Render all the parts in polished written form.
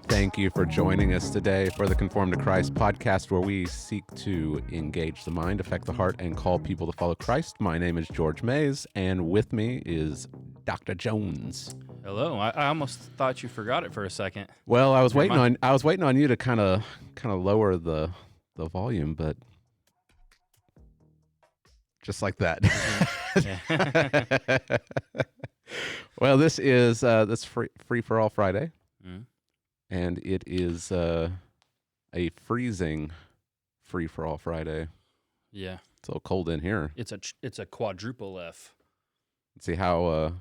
Thank you for joining us today for the Conformed to Christ podcast, where we seek to engage the mind, affect the heart, and call people to follow Christ. My name is George Mays, and with me is Dr. Jones. Hello. I almost thought you forgot it for a second. Well, I was waiting on you to kind of lower the volume, but just like that. Well, this is this free for all Friday. Mm. And it is a freezing free-for-all Friday. Yeah. It's a little cold in here. It's a quadruple F. Let's see, how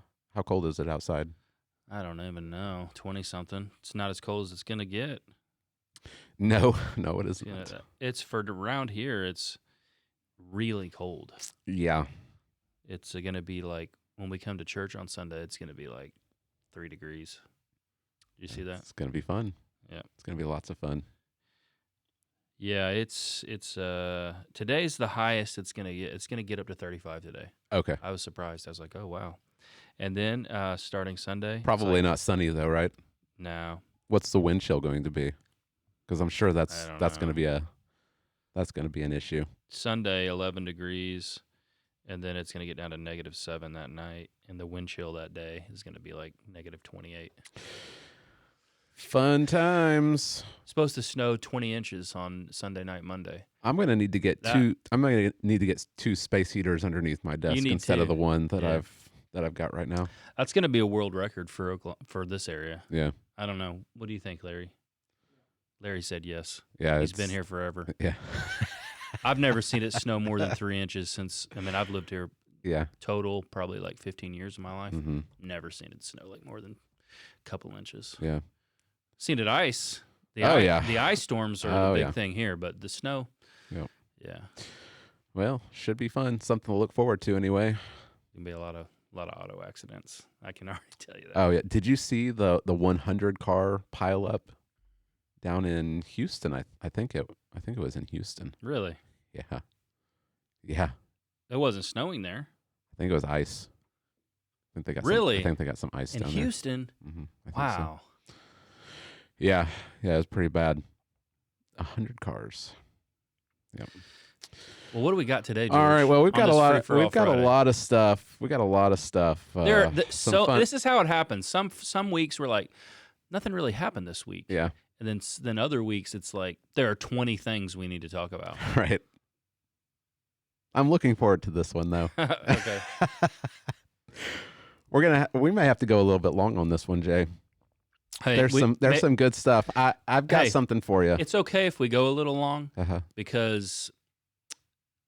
cold is it outside? I don't even know. 20-something. It's not as cold as it's going to get. No, it isn't. It's for around here, it's really cold. Yeah. It's going to be like, when we come to church on Sunday, it's going to be like 3 degrees. You see that? It's going to be fun. Yeah. It's going to be lots of fun. Yeah, it's today's the highest it's going to get. It's going to get up to 35 today. Okay. I was surprised. I was like, "Oh, wow." And then starting Sunday, Probably not sunny though, right? No. What's the wind chill going to be? Cuz I'm sure that's know. going to be an issue. Sunday 11 degrees, and then it's going to get down to -7 that night, and the wind chill that day is going to be like -28. Fun times. Supposed to snow 20 inches on Sunday night, Monday. I'm gonna need to get two space heaters underneath my desk instead of the one that I've got right now. That's going to be a world record for this area. Yeah. I don't know. What do you think, Larry? Larry said yes. Yeah. He's been here forever. Yeah. I've never seen it snow more than 3 inches since. I mean, I've lived here. Yeah. Total probably like 15 years of my life. Mm-hmm. Never seen it snow like more than a couple inches. Yeah. Seen it ice. The ice storms are the big thing here, but the snow. Yep. Yeah. Well, should be fun. Something to look forward to anyway. Gonna be a lot of auto accidents. I can already tell you that. Oh yeah. Did you see the 100 car pile up down in Houston? I think it was in Houston. Really? Yeah. Yeah. It wasn't snowing there. I think it was ice. I think they got some ice in down Houston. There. Mm-hmm. Wow. So. Yeah, it was pretty bad. 100 cars. Yep. Well, what do we got today, George? All right. Well, we've got a lot of stuff. We got a lot of stuff. This is how it happens. Some weeks we're like, nothing really happened this week. Yeah. And then other weeks it's like there are 20 things we need to talk about. Right. I'm looking forward to this one though. Okay. We may have to go a little bit long on this one, Jay. Hey, there's some good stuff. I've got something for you. It's okay if we go a little long because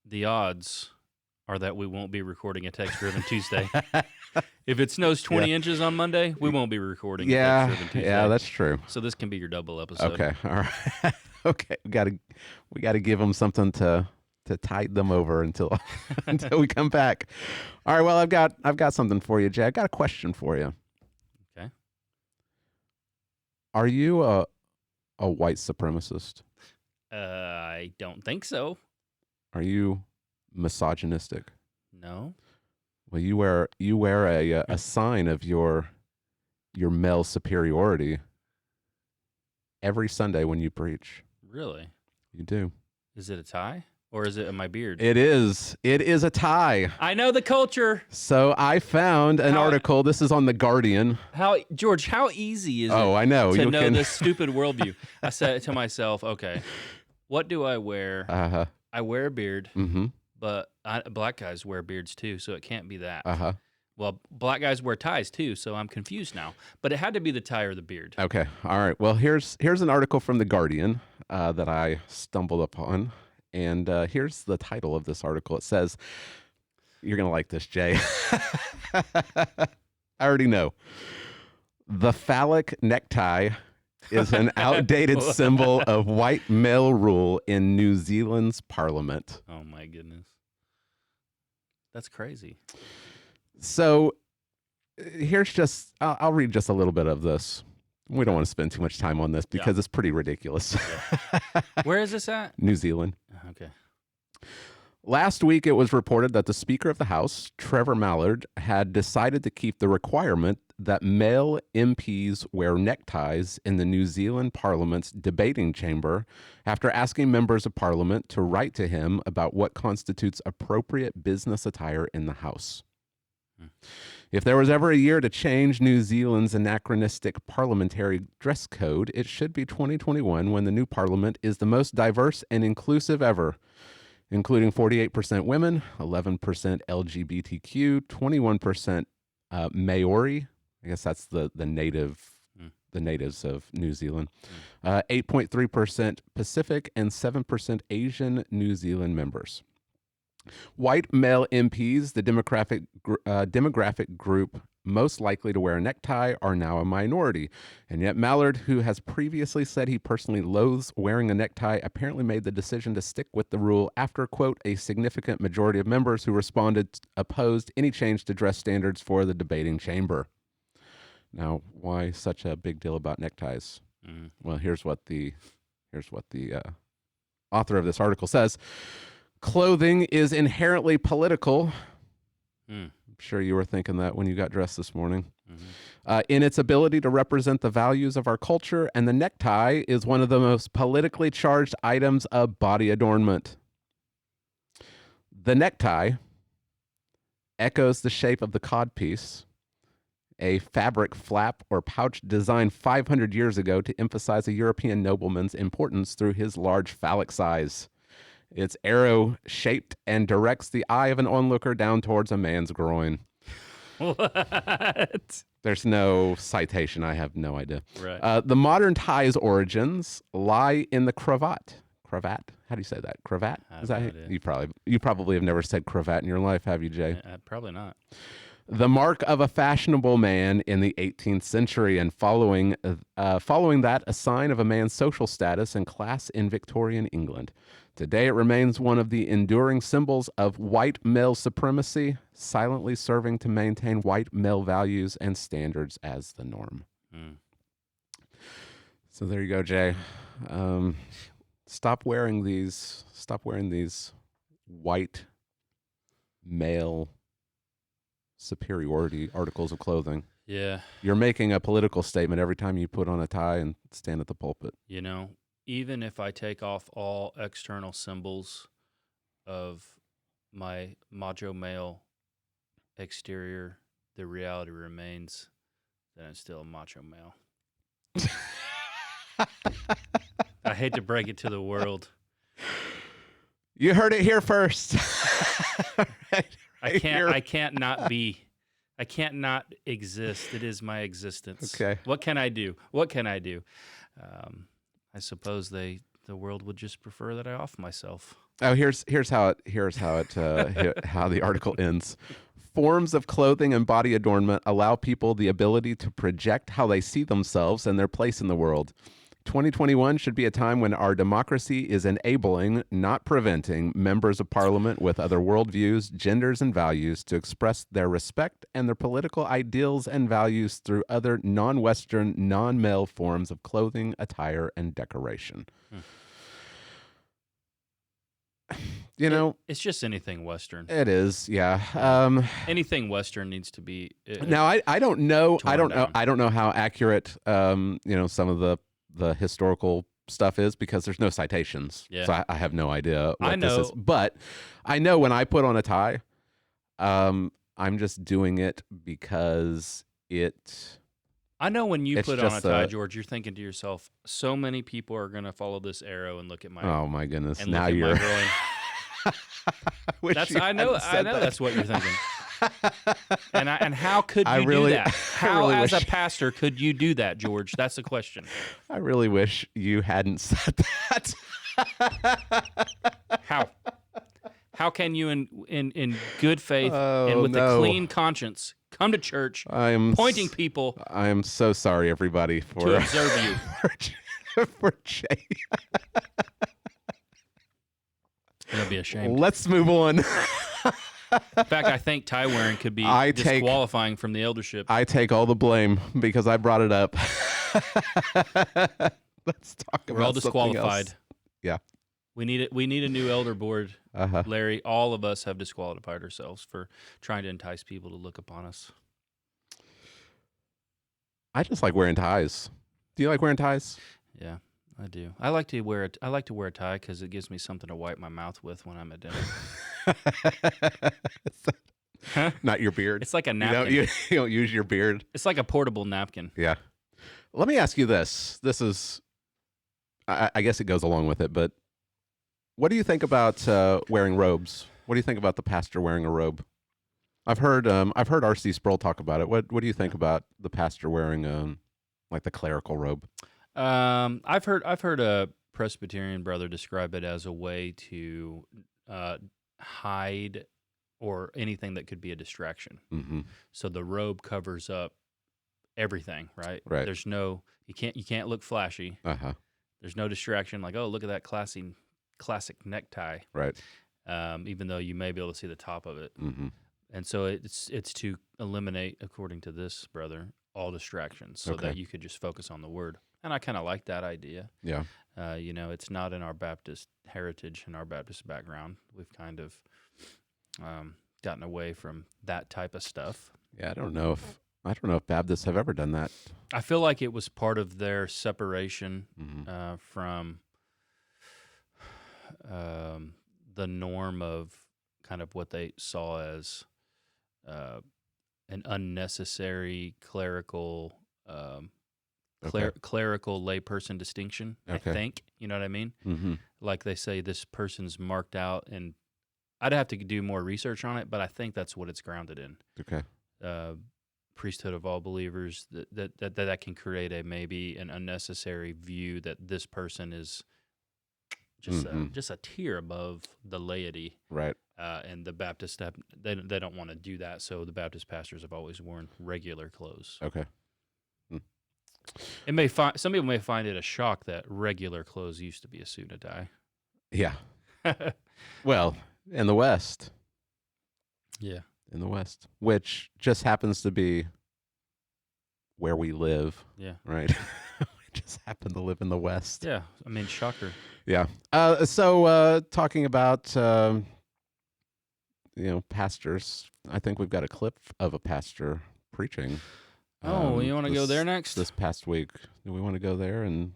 the odds are that we won't be recording a text-driven Tuesday. If it snows 20 inches on Monday, we won't be recording a text-driven Tuesday. Yeah, that's true. So this can be your double episode. Okay, all right. Okay, we got to give them something to tide them over until we come back. All right. Well, I've got something for you, Jay. I've got a question for you. Okay. Are you a white supremacist? I don't think so. Are you misogynistic? No. Well, you wear a sign of your male superiority every Sunday when you preach. Really? You do. Is it a tie? Or is it in my beard? It is. It is a tie. I know the culture. So I found an article. This is on The Guardian. George, how easy is it I know. to know this stupid worldview? I said to myself, okay, what do I wear? I wear a beard, but black guys wear beards too, so it can't be that. Well, black guys wear ties too, so I'm confused now. But it had to be the tie or the beard. Okay. All right. Well, here's an article from The Guardian that I stumbled upon. And here's the title of this article. It says, you're going to like this, Jay. I already know. The phallic necktie is an outdated symbol of white male rule in New Zealand's parliament. Oh, my goodness. That's crazy. So I'll read just a little bit of this. We don't want to spend too much time on this because it's pretty ridiculous. Where is this at? New Zealand. Okay. Last week, it was reported that the Speaker of the House, Trevor Mallard, had decided to keep the requirement that male MPs wear neckties in the New Zealand Parliament's debating chamber after asking members of Parliament to write to him about what constitutes appropriate business attire in the House. If there was ever a year to change New Zealand's anachronistic parliamentary dress code, it should be 2021, when the new parliament is the most diverse and inclusive ever, including 48% women, 11% LGBTQ, 21% Maori. I guess that's the natives of New Zealand. 8.3% Pacific and 7% Asian New Zealand members. White male MPs, the demographic group most likely to wear a necktie, are now a minority. And yet Mallard, who has previously said he personally loathes wearing a necktie, apparently made the decision to stick with the rule after, quote, a significant majority of members who responded opposed any change to dress standards for the debating chamber. Now, why such a big deal about neckties? Well, here's what the author of this article says. Clothing is inherently political. I'm sure you were thinking that when you got dressed this morning. In its ability to represent the values of our culture, and the necktie is one of the most politically charged items of body adornment. The necktie echoes the shape of the codpiece, a fabric flap or pouch designed 500 years ago to emphasize a European nobleman's importance through his large phallic size. It's arrow-shaped and directs the eye of an onlooker down towards a man's groin. What? There's no citation. I have no idea. Right. The modern tie's origins lie in the cravat. Cravat? How do you say that? Cravat? Is that you probably have never said cravat in your life, have you, Jay? Probably not. The mark of a fashionable man in the 18th century, and following that, a sign of a man's social status and class in Victorian England. Today, it remains one of the enduring symbols of white male supremacy, silently serving to maintain white male values and standards as the norm. So there you go, Jay. Stop wearing these white male superiority articles of clothing. Yeah. You're making a political statement every time you put on a tie and stand at the pulpit. You know, even if I take off all external symbols of my macho male exterior, the reality remains that I'm still a macho male. I hate to break it to the world. You heard it here first. I can't not exist. It is my existence. Okay. What can I do? I suppose the world would just prefer that I off myself. Oh, here's how the article ends. Forms of clothing and body adornment allow people the ability to project how they see themselves and their place in the world. 2021 should be a time when our democracy is enabling, not preventing, members of parliament with other worldviews, genders, and values to express their respect and their political ideals and values through other non-Western, non-male forms of clothing, attire, and decoration. You know, it's just anything Western. It is, yeah. Anything Western needs to be. Now, I don't know how accurate, some of the historical stuff is, because there's no citations. Yeah. So I have no idea what this is. But I know when I put on a tie, I'm just doing it because I know when you put on a tie, George, you're thinking to yourself, so many people are going to follow this arrow and look at my oh my goodness. and now look you're at my groin. I know that's what you're thinking. And how could you do that? How, as a pastor, could you do that, George? That's the question. I really wish you hadn't said that. How can you, in good faith and with a clean conscience, come to church, pointing people? I am so sorry, everybody, to observe you. for Jay. You'll be ashamed. Let's move on. In fact, I think tie wearing could be disqualifying from the eldership. I take all the blame because I brought it up. Let's talk about We're all disqualified. Yeah. We need it. We need a new elder board, Uh-huh. Larry. All of us have disqualified ourselves for trying to entice people to look upon us. I just like wearing ties. Do you like wearing ties? Yeah, I do. I like to wear a tie because it gives me something to wipe my mouth with when I'm at dinner. Not your beard. It's like a napkin. You don't use your beard. It's like a portable napkin. Yeah. Let me ask you this. This is, I guess it goes along with it, but what do you think about wearing robes? What do you think about the pastor wearing a robe? I've heard R.C. Sproul talk about it. What do you think about the pastor wearing like the clerical robe? I've heard a Presbyterian brother describe it as a way to hide or anything that could be a distraction. Mm-hmm. So the robe covers up everything, right? Right. There's no you can't look flashy. Uh-huh. There's no distraction like, oh, look at that classic necktie. Right. Even though you may be able to see the top of it. Mm-hmm. And so it's to eliminate, according to this brother, all distractions so that you could just focus on the word. And I kind of like that idea. Yeah. It's not in our Baptist heritage and our Baptist background. We've kind of gotten away from that type of stuff. Yeah, I don't know if Baptists have ever done that. I feel like it was part of their separation from the norm of kind of what they saw as an unnecessary clerical clerical layperson distinction. Okay. I think, you know what I mean? Mm-hmm. Like they say, this person's marked out, and I'd have to do more research on it, but I think that's what it's grounded in. Okay. Priesthood of all believers, that can create maybe an unnecessary view that this person is just a tier above the laity, right? And the Baptists they don't want to do that, so the Baptist pastors have always worn regular clothes. Okay. Some people may find it a shock that regular clothes used to be a suit and tie. Yeah. Well, in the West. Yeah. In the West, which just happens to be where we live. Yeah. Right. We just happen to live in the West. Yeah. I mean, shocker. Yeah. So talking about, pastors, I think we've got a clip of a pastor preaching. You want to go there next? This past week. Do we want to go there? And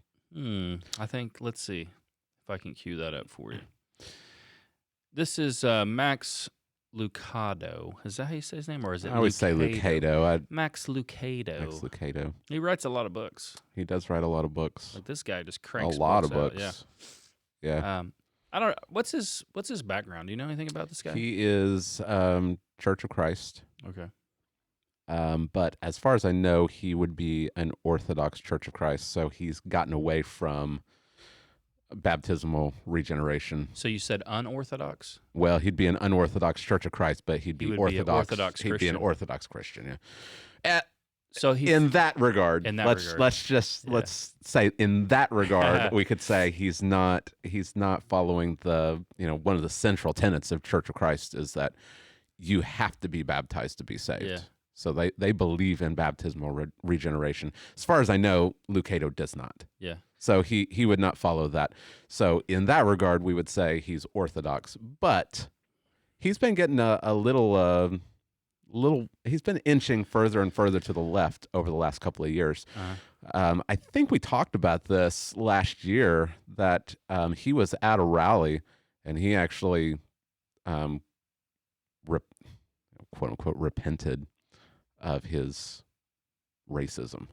I think, let's see if I can cue that up for you. This is Max Lucado. Is that how you say his name, or is it? I always say Lucado. Max Lucado. Max Lucado. He writes a lot of books. He does write a lot of books. Like this guy just cranks a lot of books. Out. Yeah. I don't. What's his background? Do you know anything about this guy? He is Church of Christ. Okay. But as far as I know, he would be an Orthodox Church of Christ. So he's gotten away from baptismal regeneration. So you said unorthodox? Well, he'd be an unorthodox Church of Christ, but he'd be Orthodox. He'd be an Orthodox Christian. Yeah. So in that regard, let's say in that regard, we could say he's not following the one of the central tenets of Church of Christ is that you have to be baptized to be saved. Yeah. So they believe in baptismal regeneration. As far as I know, Lucado does not. Yeah. So he would not follow that. So in that regard, we would say he's Orthodox. But he's been getting a little. He's been inching further and further to the left over the last couple of years. I think we talked about this last year that he was at a rally and he actually, quote unquote, repented of his racism.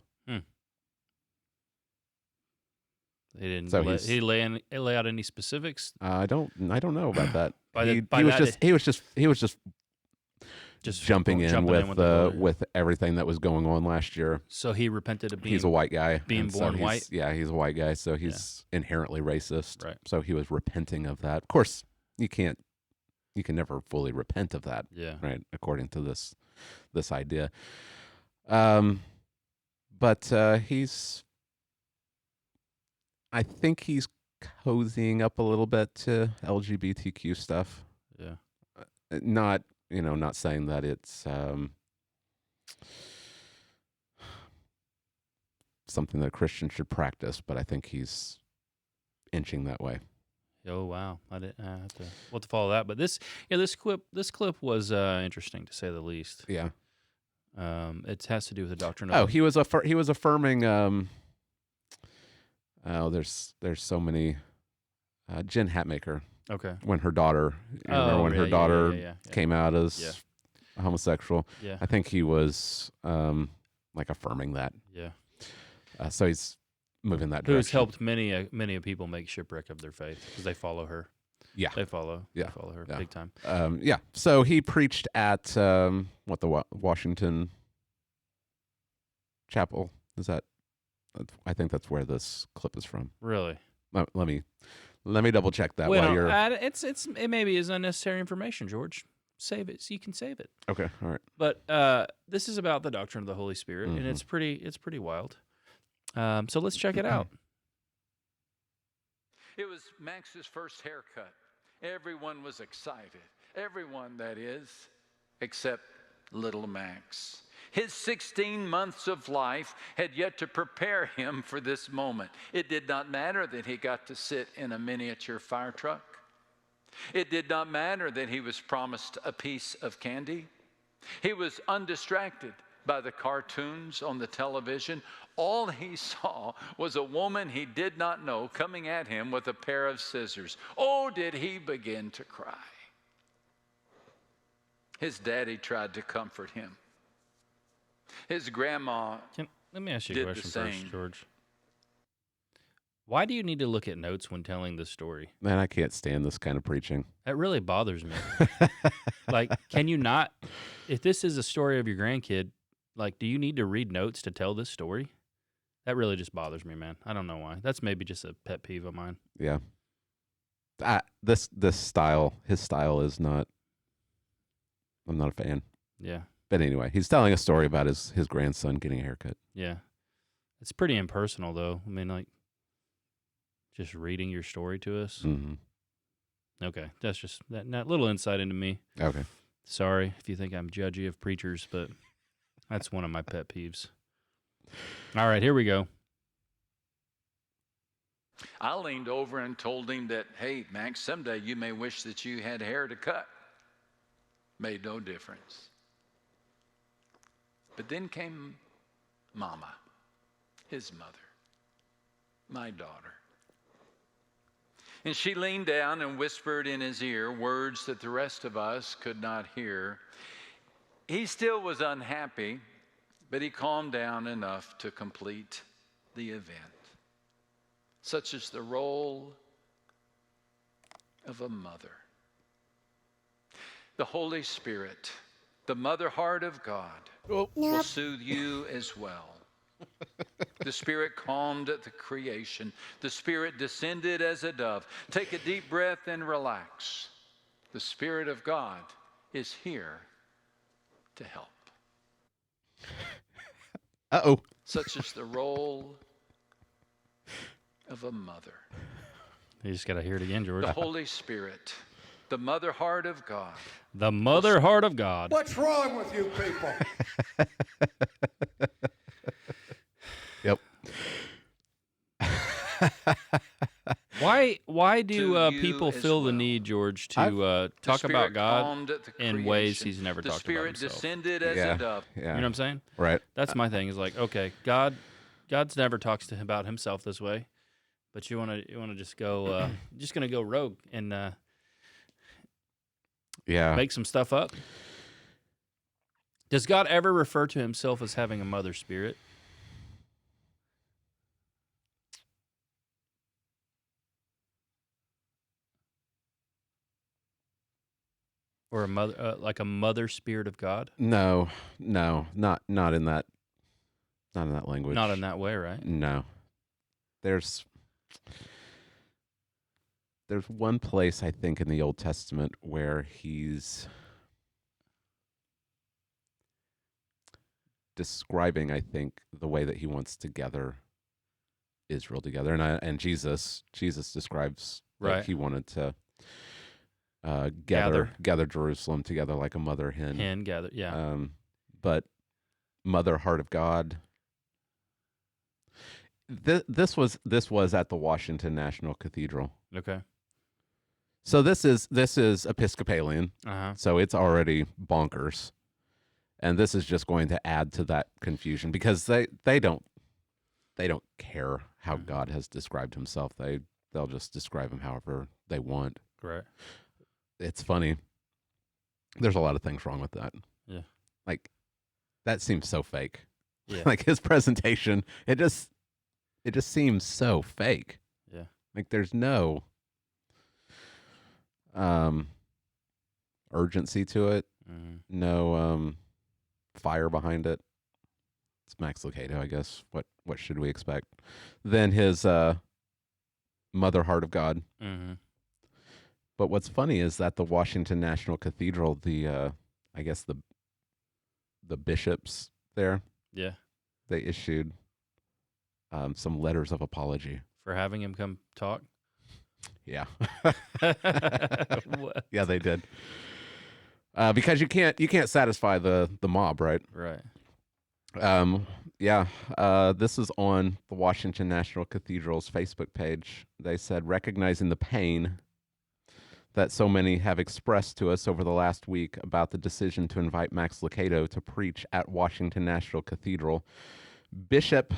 He didn't. So he lay out any specifics. I don't know about that. He was just jumping in with everything that was going on last year. So he repented of being. He's a white guy, being born white. Yeah, he's a white guy, so he's inherently racist. Right. So he was repenting of that. Of course, you can never fully repent of that. Yeah. Right. According to this idea. But I think he's cozying up a little bit to LGBTQ stuff. Yeah. Not saying that it's something that Christians should practice, but I think he's inching that way. Oh wow, I didn't. I have to. We'll have to follow that. But this clip was interesting to say the least. Yeah. It has to do with the doctrine of. Oh, he was affirming. There's so many. Jen Hatmaker. Okay. When her daughter, her daughter came out as homosexual. Yeah. I think he was like affirming that. Yeah. So he's moving that direction. Who's helped many people make shipwreck of their faith because they follow her. Yeah. They follow her big time. Yeah. So he preached at the Washington Chapel. Is that? I think that's where this clip is from. Really? Let me double check that while you're. It maybe is unnecessary information, George. Save it so you can save it. Okay. All right. But this is about the doctrine of the Holy Spirit, and it's pretty wild. So let's check it out. It was Max's first haircut. Everyone was excited. Everyone, that is, except little Max. His 16 months of life had yet to prepare him for this moment. It did not matter that he got to sit in a miniature fire truck. It did not matter that he was promised a piece of candy. He was undistracted by the cartoons on the television. All he saw was a woman he did not know coming at him with a pair of scissors. Oh, did he begin to cry. His daddy tried to comfort him. His grandma let me ask you a question first, George. Why do you need to look at notes when telling this story? Man, I can't stand this kind of preaching. That really bothers me. Like, can you not? If this is a story of your grandkid, like, do you need to read notes to tell this story? That really just bothers me, man. I don't know why. That's maybe just a pet peeve of mine. Yeah. This style, his style is not. I'm not a fan. Yeah. But anyway, he's telling a story about his grandson getting a haircut. Yeah. It's pretty impersonal, though. I mean, like, just reading your story to us. Mm-hmm. Okay. That's just that little insight into me. Okay. Sorry if you think I'm judgy of preachers, but that's one of my pet peeves. All right, here we go. I leaned over and told him that, hey, Max, someday you may wish that you had hair to cut. Made no difference. But then came Mama, his mother, my daughter. And she leaned down and whispered in his ear words that the rest of us could not hear. He still was unhappy, but he calmed down enough to complete the event. Such is the role of a mother. The Holy Spirit, the mother heart of God, will soothe you as well. The Spirit calmed at the creation. The Spirit descended as a dove. Take a deep breath and relax. The Spirit of God is here to help. Uh-oh. Such is the role of a mother. You just got to hear it again, George. The Holy Spirit, the mother heart of God. The mother heart of God. What's wrong with you people? Yep. Why do people feel the need, George, to talk about God in ways he's never talked about himself? The Spirit descended as a dove. Yeah. You know what I'm saying? Right. That's my thing. Is like, okay, God's never talks to him about himself this way, but you want to just go, just gonna go rogue and make some stuff up. Does God ever refer to himself as having a mother spirit? Or a mother, like a mother spirit of God? No, not in that language. Not in that way, right? No. There's one place, I think, in the Old Testament where he's describing, I think, the way that he wants to gather Israel together, and Jesus describes that he wanted to gather Jerusalem together like a mother hen. But mother heart of God. This was at the Washington National Cathedral. Okay. So this is Episcopalian, so it's already bonkers, and this is just going to add to that confusion because they don't care how God has described Himself. They'll just describe Him however they want. Right. It's funny. There's a lot of things wrong with that. Yeah. Like that seems so fake. Yeah. Like his presentation, it just seems so fake. Yeah. Like there's no urgency to it, no fire behind it. It's Max Lucado, I guess. What should we expect? Then his Mother Heart of God. But what's funny is that the Washington National Cathedral, I guess the bishops there, they issued some letters of apology for having him come talk. Yeah. Yeah, they did. Because you can't satisfy the mob, right? Right. Yeah. This is on the Washington National Cathedral's Facebook page. They said, recognizing the pain that so many have expressed to us over the last week about the decision to invite Max Lucado to preach at Washington National Cathedral, Bishop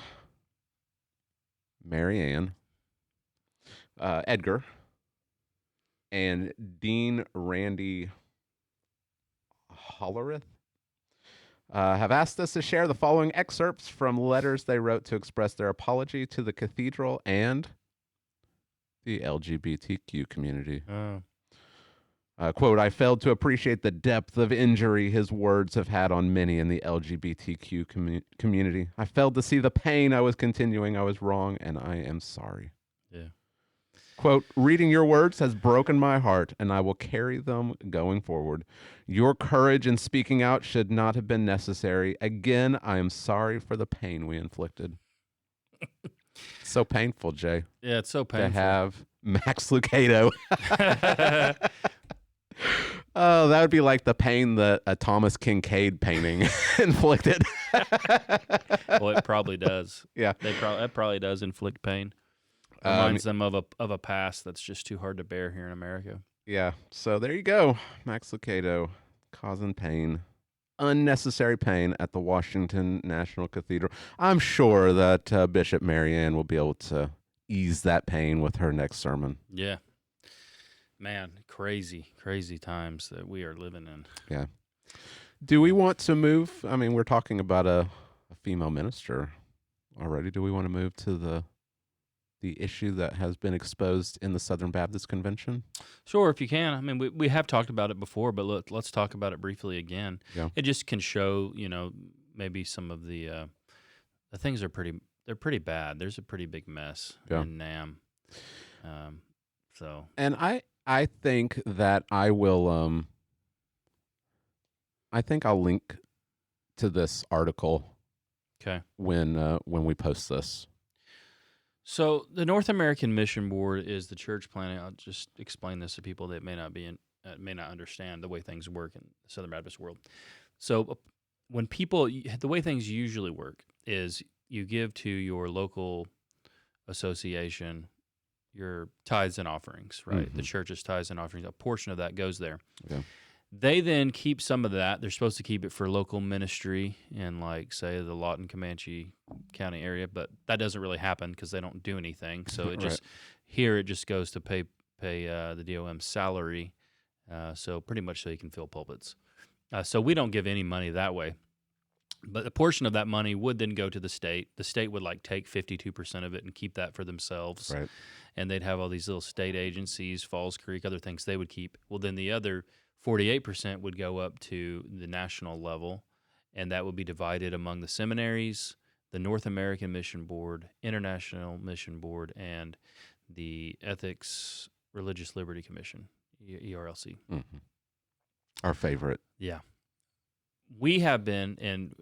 Marianne Edgar and Dean Randy Hollerith have asked us to share the following excerpts from letters they wrote to express their apology to the cathedral and the LGBTQ community. Quote, I failed to appreciate the depth of injury his words have had on many in the LGBTQ community. I failed to see the pain I was continuing. I was wrong, and I am sorry. Yeah. Quote, reading your words has broken my heart, and I will carry them going forward. Your courage in speaking out should not have been necessary. Again, I am sorry for the pain we inflicted. So painful, Jay. Yeah, it's so painful. To have Max Lucado. Oh, that would be like the pain that a Thomas Kincaid painting inflicted. Well, it probably does. Yeah. That probably does inflict pain. Reminds them of a past that's just too hard to bear here in America. Yeah. So there you go. Max Lucado causing pain. Unnecessary pain at the Washington National Cathedral. I'm sure that Bishop Marianne will be able to ease that pain with her next sermon. Yeah. Man, crazy times that we are living in. Yeah. Do we want to move? I mean, we're talking about a female minister already. Do we want to move to the issue that has been exposed in the Southern Baptist Convention? Sure, if you can. I mean, we have talked about it before, but let's talk about it briefly again. Yeah. It just can show, maybe some of the things are they're pretty bad. There's a pretty big mess in NAM. And I think that I will I think I'll link to this article when we post this. So the North American Mission Board is the church planting. I'll just explain this to people that may not understand the way things work in the Southern Baptist world. So when the way things usually work is you give to your local association your tithes and offerings, right? Mm-hmm. The church's tithes and offerings, a portion of that goes there. Okay. They then keep some of that. They're supposed to keep it for local ministry in, like, say, the Lawton, Comanche County area, but that doesn't really happen because they don't do anything. So it just goes to pay the DOM salary, so pretty much so you can fill pulpits. So we don't give any money that way. But a portion of that money would then go to the state. The state would take 52% of it and keep that for themselves. Right. And they'd have all these little state agencies, Falls Creek, other things they would keep. Well, then the other 48% would go up to the national level, and that would be divided among the seminaries, the North American Mission Board, International Mission Board, and the Ethics Religious Liberty Commission, ERLC. Mm-hmm. Our favorite. Yeah. We have been, and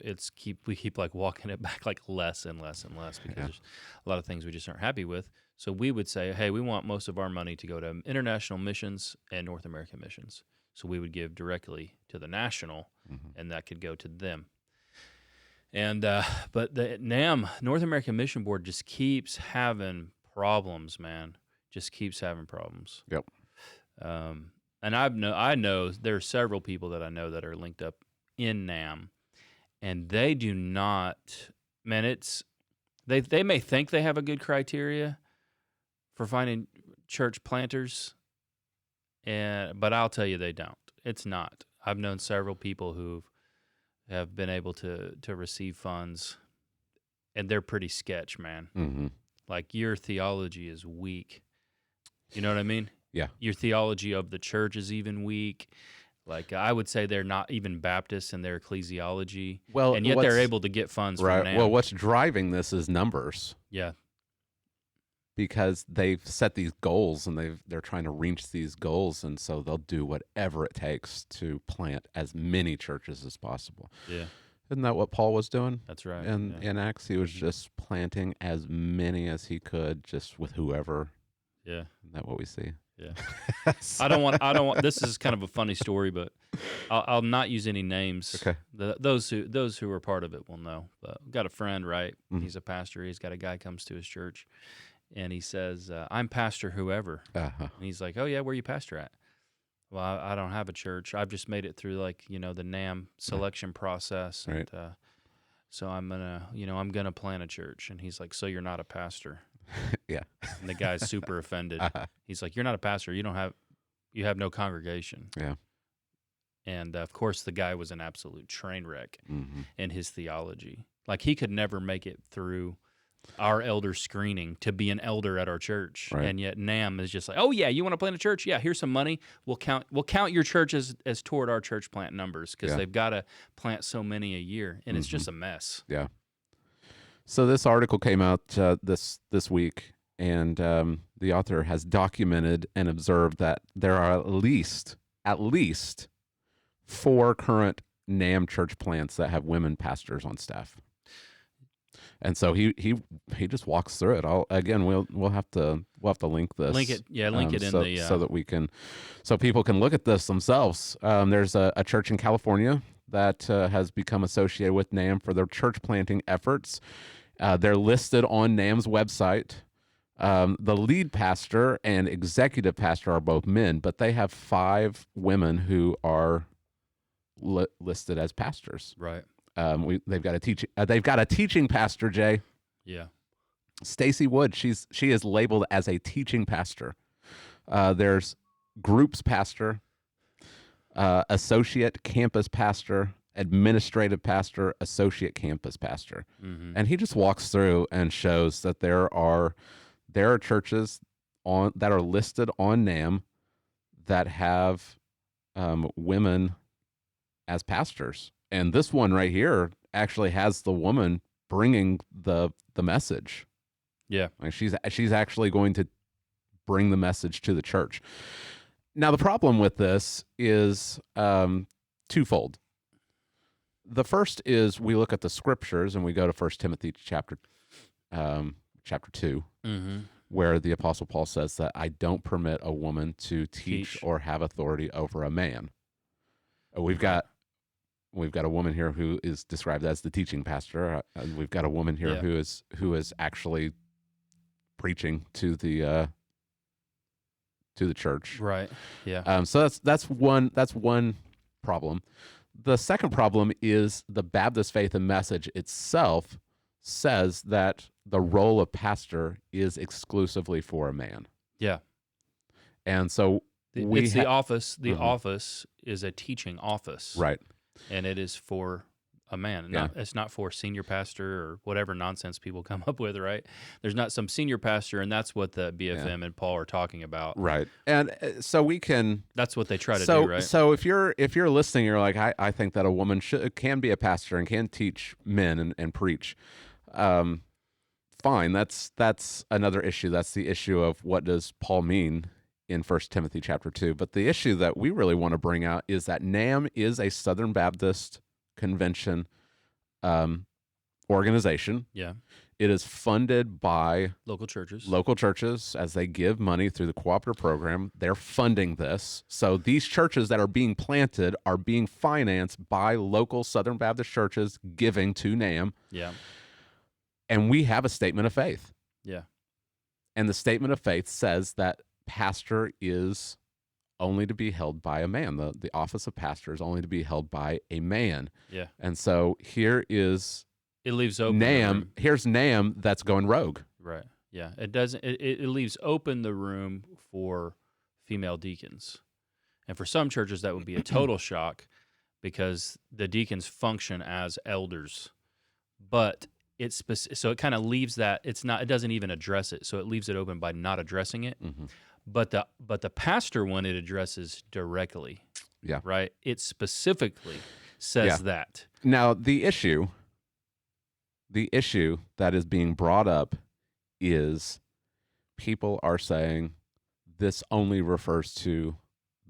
we keep walking it back less and less and less because there's a lot of things we just aren't happy with. So we would say, hey, we want most of our money to go to international missions and North American missions. So we would give directly to the national, and that could go to them. And but the NAM, North American Mission Board, just keeps having problems, man. Just keeps having problems. Yep. And I know there are several people that I know that are linked up in NAM, and they do not. Man, they may think they have a good criteria for finding church planters, but I'll tell you they don't. It's not. I've known several people who have been able to receive funds, and they're pretty sketch, man. Mm-hmm. Like, your theology is weak. You know what I mean? Yeah. Your theology of the church is even weak. Like, I would say they're not even Baptists in their ecclesiology. Well, and yet they're able to get funds from NAM. Well, what's driving this is numbers. Yeah. Because they've set these goals and they're trying to reach these goals, and so they'll do whatever it takes to plant as many churches as possible. Yeah. Isn't that what Paul was doing? That's right. In Acts, he was just planting as many as he could, just with whoever. Yeah. Isn't that what we see? Yeah. I don't want. This is kind of a funny story, but I'll not use any names. Okay. Those who are part of it will know. But I've got a friend, right? Mm-hmm. He's a pastor. He's got a guy comes to his church, and he says, "I'm pastor whoever." Uh-huh. And he's like, "Oh yeah, where you pastor at?" Well, I don't have a church. I've just made it through, like, the NAM selection process, and Right. so I'm gonna plant a church. And he's like, "So you're not a pastor?" Yeah. And the guy's super offended. Uh-huh. He's like, "You're not a pastor. You have no congregation." Yeah. And of course, the guy was an absolute train wreck Mm-hmm. in his theology. Like, he could never make it through our elder screening to be an elder at our church. Right. And yet NAM is just like, "Oh yeah, you want to plant a church? Yeah, here's some money. We'll count your church as toward our church plant numbers, because they've got to plant so many a year." And it's just a mess. Yeah. So this article came out this week, and the author has documented and observed that there are at least 4 current NAM church plants that have women pastors on staff. And so he just walks through it. We'll have to link this. Link it, yeah. Link it in so, the so that so people can look at this themselves. There's a church in California that has become associated with NAM for their church planting efforts. They're listed on NAM's website. The lead pastor and executive pastor are both men, but they have 5 women who are listed as pastors. right. They've got a teaching pastor, Jay. Yeah. Stacy Wood. She is labeled as a teaching pastor. There's groups pastor, associate campus pastor, administrative pastor, associate campus pastor. Mm-hmm. And he just walks through and shows that there are churches that are listed on NAM that have women as pastors. And this one right here actually has the woman bringing the message. Yeah. Like, she's actually going to bring the message to the church. Now, the problem with this is twofold. The first is we look at the scriptures and we go to 1 Timothy chapter 2, Mm-hmm. where the Apostle Paul says that I don't permit a woman to teach or have authority over a man. We've got a woman here who is described as the teaching pastor. And we've got a woman here who is actually preaching to the church. Right. Yeah. So that's one problem. The second problem is the Baptist faith and message itself says that the role of pastor is exclusively for a man. Yeah. And so the office. The Mhm. office is a teaching office. Right. And it is for a man. Yeah. It's not for senior pastor or whatever nonsense people come up with, right? There's not some senior pastor, and that's what the BFM and Paul are talking about. Right. And so we can. That's what they try to do, right? So if you're listening, you're like, I think that a woman can be a pastor and can teach men and preach. Fine. That's another issue. That's the issue of what does Paul mean in 1 Timothy chapter 2. But the issue that we really want to bring out is that NAM is a Southern Baptist Convention organization. Yeah. It is funded by Local churches as they give money through the cooperative program. They're funding this. So these churches that are being planted are being financed by local Southern Baptist churches giving to NAM. Yeah. And we have a statement of faith. Yeah. And the statement of faith says that pastor is only to be held by a man. The office of pastor is only to be held by a man. Yeah. And so here is It leaves open Nahum. Here's Nahum that's going rogue. Right. Yeah. It doesn't. It leaves open the room for female deacons, and for some churches that would be a total shock, because the deacons function as elders, but so it kind of leaves that it's not. It doesn't even address it, so it leaves it open by not addressing it. Mm-hmm. But the pastor one, it addresses directly. Yeah. Right. It specifically says that. Now the issue that is being brought up is people are saying this only refers to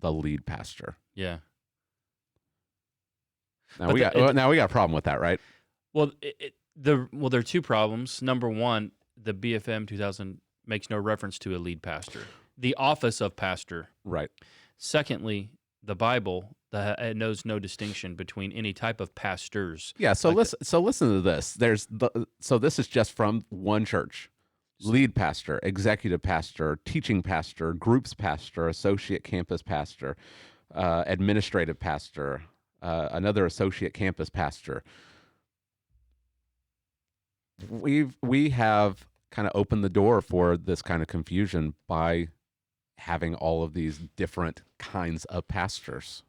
the lead pastor. Yeah. Now we got a problem with that, right? Well, there are two problems. Number one, the BFM 2000 makes no reference to a lead pastor, the office of pastor. Right. Secondly, the Bible it knows no distinction between any type of pastors. Yeah. So listen to this. So this is just from one church: lead pastor, executive pastor, teaching pastor, groups pastor, associate campus pastor, administrative pastor, another associate campus pastor. We have kind of opened the door for this kind of confusion by having all of these different kinds of pastors.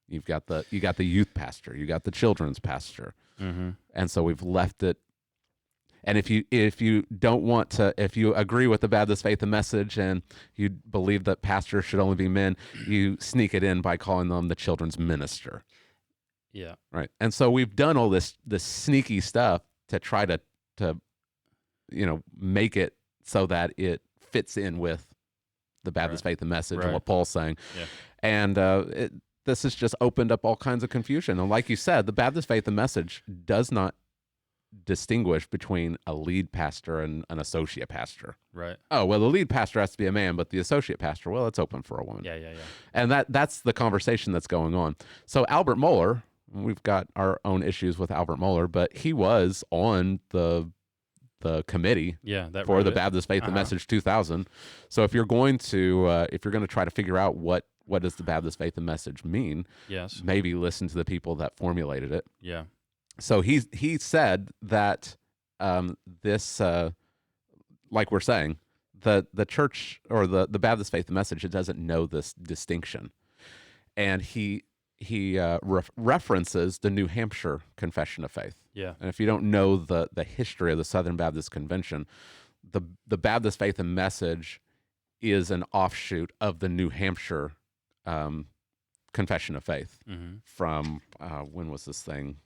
You got the youth pastor, you got the children's pastor, and so we've left it. And if you don't want to, if you agree with the Baptist Faith and Message and you believe that pastors should only be men, you sneak it in by calling them the children's minister. Yeah. Right. And so we've done all this sneaky stuff to try to make it so that it fits in with the Baptist Faith and Message and what Paul's saying. Yeah. And this has just opened up all kinds of confusion. And like you said, the Baptist Faith and Message does not distinguish between a lead pastor and an associate pastor. Right. Oh, well, the lead pastor has to be a man, but the associate pastor, well, it's open for a woman. Yeah. And that's the conversation that's going on. So Albert Mohler, we've got our own issues with Albert Mohler, but he was on the committee for the Baptist Faith and Message 2000. So if you're going to try to figure out what does the Baptist Faith and Message mean, yes, maybe listen to the people that formulated it. Yeah. So he said that this, like we're saying, the church or the Baptist Faith and Message, it doesn't know this distinction, and he references the New Hampshire Confession of Faith. Yeah. And if you don't know the history of the Southern Baptist Convention, the Baptist Faith and Message is an offshoot of the New Hampshire Confession of Faith from when was this thing?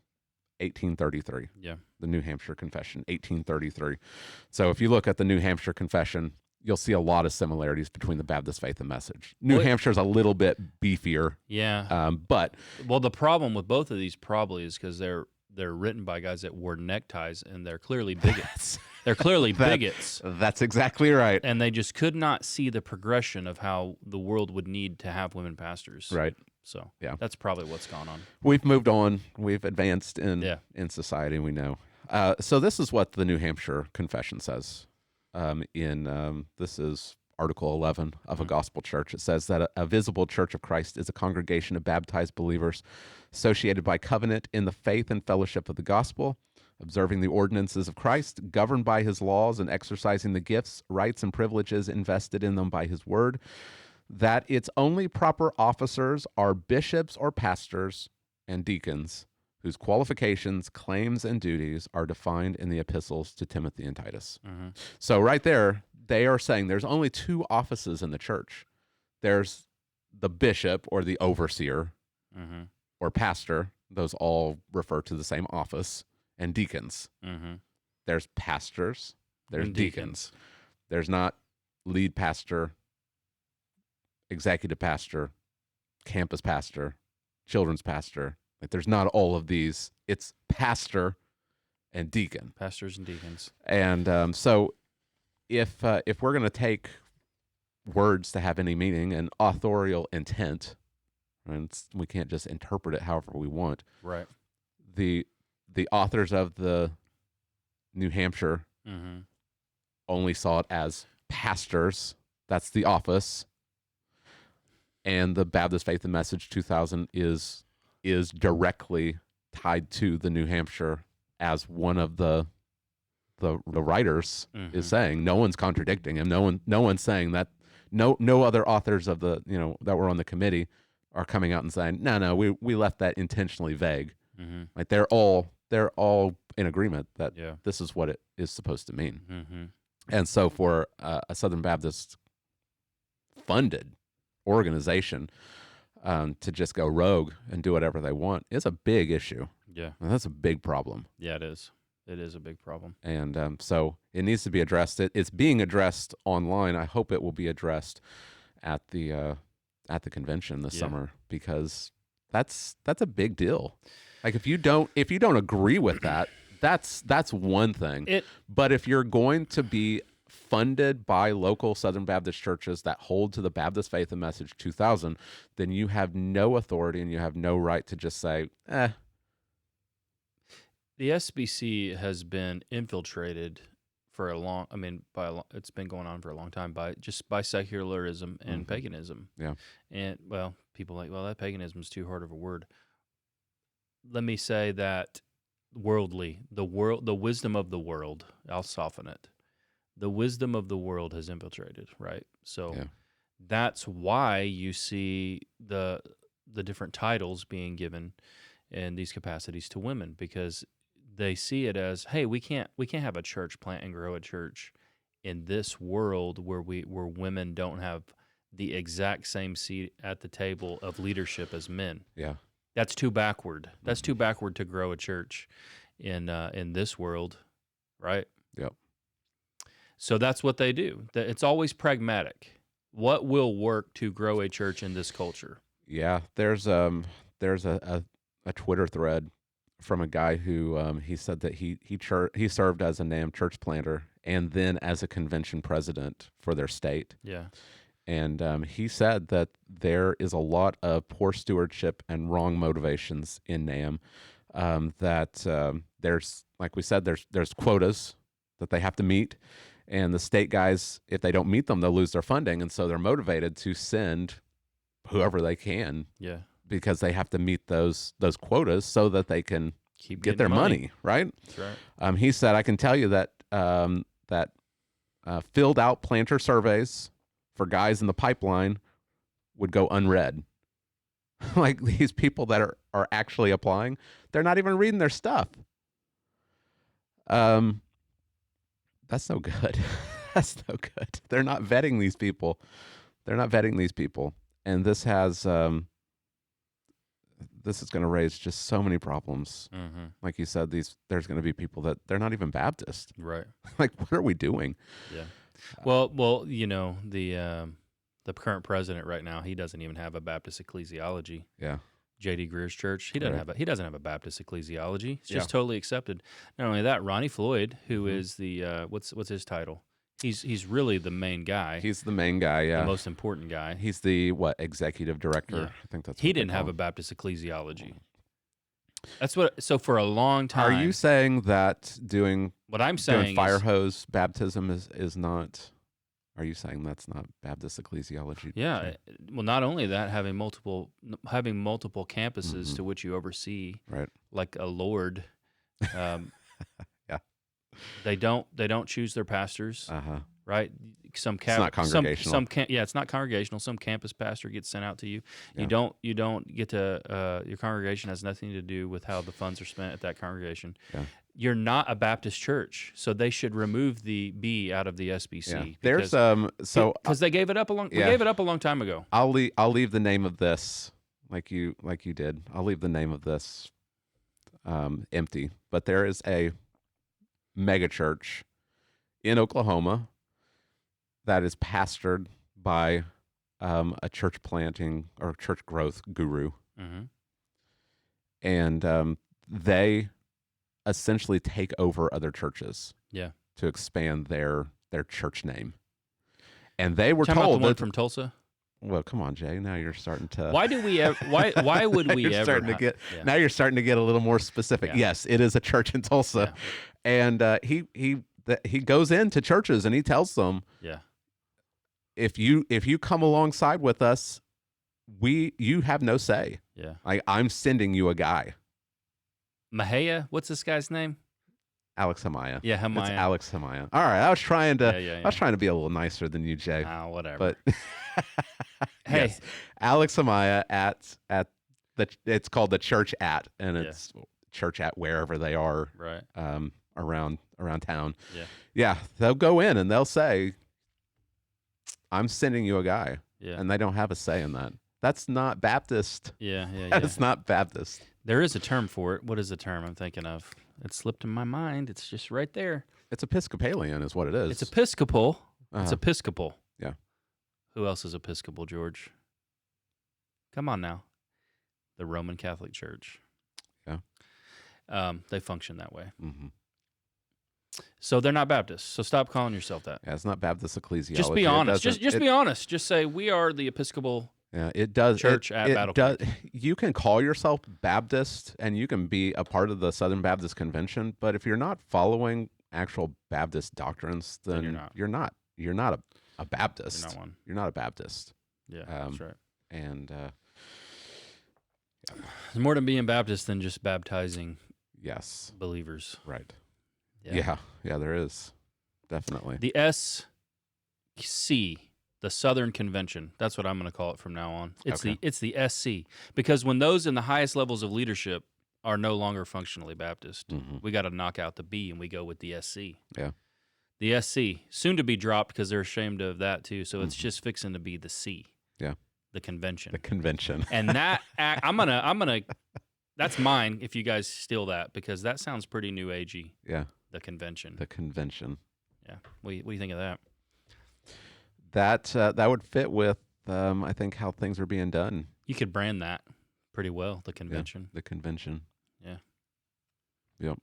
1833. Yeah. The New Hampshire Confession, 1833. So if you look at the New Hampshire Confession, you'll see a lot of similarities between the Baptist Faith and Message. New Hampshire's a little bit beefier. Yeah. But the problem with both of these probably is because they're written by guys that wore neckties, and they're clearly bigots. They're clearly bigots. That's exactly right. And they just could not see the progression of how the world would need to have women pastors. Right. So yeah, that's probably what's gone on. We've moved on. We've advanced in society. We know. So this is what the New Hampshire Confession says. This is Article 11 of a gospel church. It says that a visible church of Christ is a congregation of baptized believers associated by covenant in the faith and fellowship of the gospel, observing the ordinances of Christ, governed by his laws, and exercising the gifts, rights, and privileges invested in them by his word, that its only proper officers are bishops or pastors and deacons, whose qualifications, claims, and duties are defined in the epistles to Timothy and Titus. So right there, they are saying there's only two offices in the church. There's the bishop or the overseer or pastor. Those all refer to the same office. And deacons. There's pastors. There's deacons. There's not lead pastor, executive pastor, campus pastor, children's pastor. Like there's not all of these. It's pastor and deacon. Pastors and deacons. And so if we're going to take words to have any meaning and authorial intent, and we can't just interpret it however we want. Right. The authors of the New Hampshire only saw it as pastors. That's the office. and the Baptist Faith and Message 2000 is directly tied to the New Hampshire, as one of the writers is saying. No one's contradicting him. No one's saying that. No other authors of the that were on the committee are coming out and saying no, we left that intentionally vague. Like they're all in agreement that this is what it is supposed to mean. And so for a Southern Baptist funded organization to just go rogue and do whatever they want is a big issue. Yeah, and that's a big problem. Yeah, it is. It is a big problem. And so it needs to be addressed. It's being addressed online. I hope it will be addressed at the convention this summer, because that's a big deal. Like if you don't agree with that, that's one thing. But if you're going to be funded by local Southern Baptist churches that hold to the Baptist Faith and Message 2000, then you have no authority and you have no right to just say, The SBC has been infiltrated for it's been going on for a long time by secularism and paganism. Yeah. And people are like, that paganism is too hard of a word. Let me say that the wisdom of the world, I'll soften it. The wisdom of the world has infiltrated, right? So that's why you see the different titles being given in these capacities to women, because they see it as, hey, we can't have a church plant and grow a church in this world where women don't have the exact same seat at the table of leadership as men. Yeah. That's too backward. That's too backward to grow a church in this world, right? Yep. So that's what they do. It's always pragmatic. What will work to grow a church in this culture? Yeah, there's a Twitter thread from a guy who he said that he served as a NAM church planter and then as a convention president for their state. Yeah. And he said that there is a lot of poor stewardship and wrong motivations in NAM. That there's, like we said, there's quotas that they have to meet, and the state guys, if they don't meet them, they'll lose their funding, and so they're motivated to send whoever they can. Yeah. Because they have to meet those quotas so that they can get their money, right? That's right. He said, I can tell you that filled out planter surveys for guys in the pipeline would go unread. Like these people that are actually applying, they're not even reading their stuff. That's no good. That's no good. They're not vetting these people. And this has this is going to raise just so many problems. Like you said, there's going to be people that they're not even Baptist. Right. Like, what are we doing? Yeah. Well, the current president right now, he doesn't even have a Baptist ecclesiology. Yeah. J.D. Greer's church, he doesn't have a Baptist ecclesiology. It's just totally accepted. Not only that, Ronnie Floyd, who is the what's his title? He's really the main guy. He's the main guy, yeah. The most important guy. He's the executive director. Yeah. I think that's he what didn't have a Baptist ecclesiology. That's what. So for a long time, are you saying that doing fire is, hose baptism is not? Are you saying that's not Baptist ecclesiology? Yeah. Well, not only that, having multiple campuses to which you oversee, right? Like a lord. Yeah. They don't choose their pastors, right? It's not congregational. It's not congregational. Some campus pastor gets sent out to you. Yeah. You don't get to your congregation has nothing to do with how the funds are spent at that congregation. Yeah. You're not a Baptist church, so they should remove the B out of the SBC. Yeah. Because they gave it up we gave it up a long time ago. I'll leave the name of this like you did. I'll leave the name of this empty. But there is a mega church in Oklahoma that is pastored by a church planting or church growth guru. And they essentially take over other churches to expand their church name. And they were told the one from Tulsa. Well, come on, Jay. Now you're starting to. Why do we ever? Why would we ever? Now you're starting to get a little more specific. Yeah. Yes, it is a church in Tulsa, and he goes into churches and he tells them, if you come alongside with us, you have no say. Yeah. I'm sending you a guy. Mahia, what's this guy's name? Alex Hamaya. Yeah, Hamaya. It's Alex Hamaya. All right, I was trying to Yeah. I was trying to be a little nicer than you, Jay. Whatever. But hey, yes, Alex Hamaya at it's called the Church at, and it's Church at wherever they are, right? Around town. Yeah, they'll go in and they'll say, "I'm sending you a guy," yeah, and they don't have a say in that. That's not Baptist. Yeah. That's not Baptist. There is a term for it. What is the term I'm thinking of? It slipped in my mind. It's just right there. It's Episcopalian, is what it is. It's Episcopal. It's Episcopal. Yeah. Who else is Episcopal, George? Come on now. The Roman Catholic Church. Yeah. They function that way. Mm-hmm. So they're not Baptists. So stop calling yourself that. Yeah, it's not Baptist ecclesiology. Just be honest. Just be honest. Just say we are the Episcopal. Yeah, it does. Church at Battle Creek. You can call yourself Baptist, and you can be a part of the Southern Baptist Convention, but if you're not following actual Baptist doctrines, then you're not a Baptist. You're not one. You're not a Baptist. Yeah, that's right. And there's more to being Baptist than just baptizing. Yes. Believers. Right. Yeah, there is. Definitely. The SC, the Southern Convention. That's what I'm going to call it from now on. It's the SC, because when those in the highest levels of leadership are no longer functionally Baptist, we got to knock out the B and we go with the SC. Yeah. The SC, soon to be dropped because they're ashamed of that too. So it's just fixing to be the C. Yeah. The convention. The convention. And that I'm gonna that's mine if you guys steal that, because that sounds pretty new agey. Yeah. The convention. The convention. Yeah. What do you think of that? That would fit with I think how things are being done. You could brand that pretty well, the convention. Yeah, the convention. Yeah. Yep.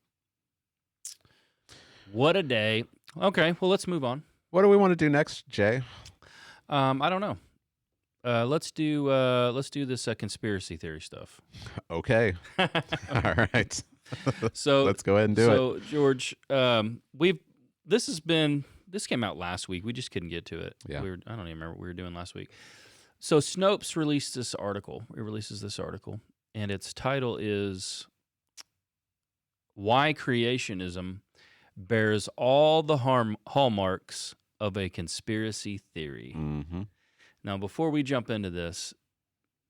What a day. Okay, well, let's move on. What do we want to do next, Jay? I don't know. Let's do this conspiracy theory stuff. Okay. All right. So let's go ahead and do it. So George, this came out last week. We just couldn't get to it. Yeah. I don't even remember what we were doing last week. So Snopes released this article. It releases this article, and its title is "Why Creationism Bears All the Hallmarks of a Conspiracy Theory." Mm-hmm. Now, before we jump into this,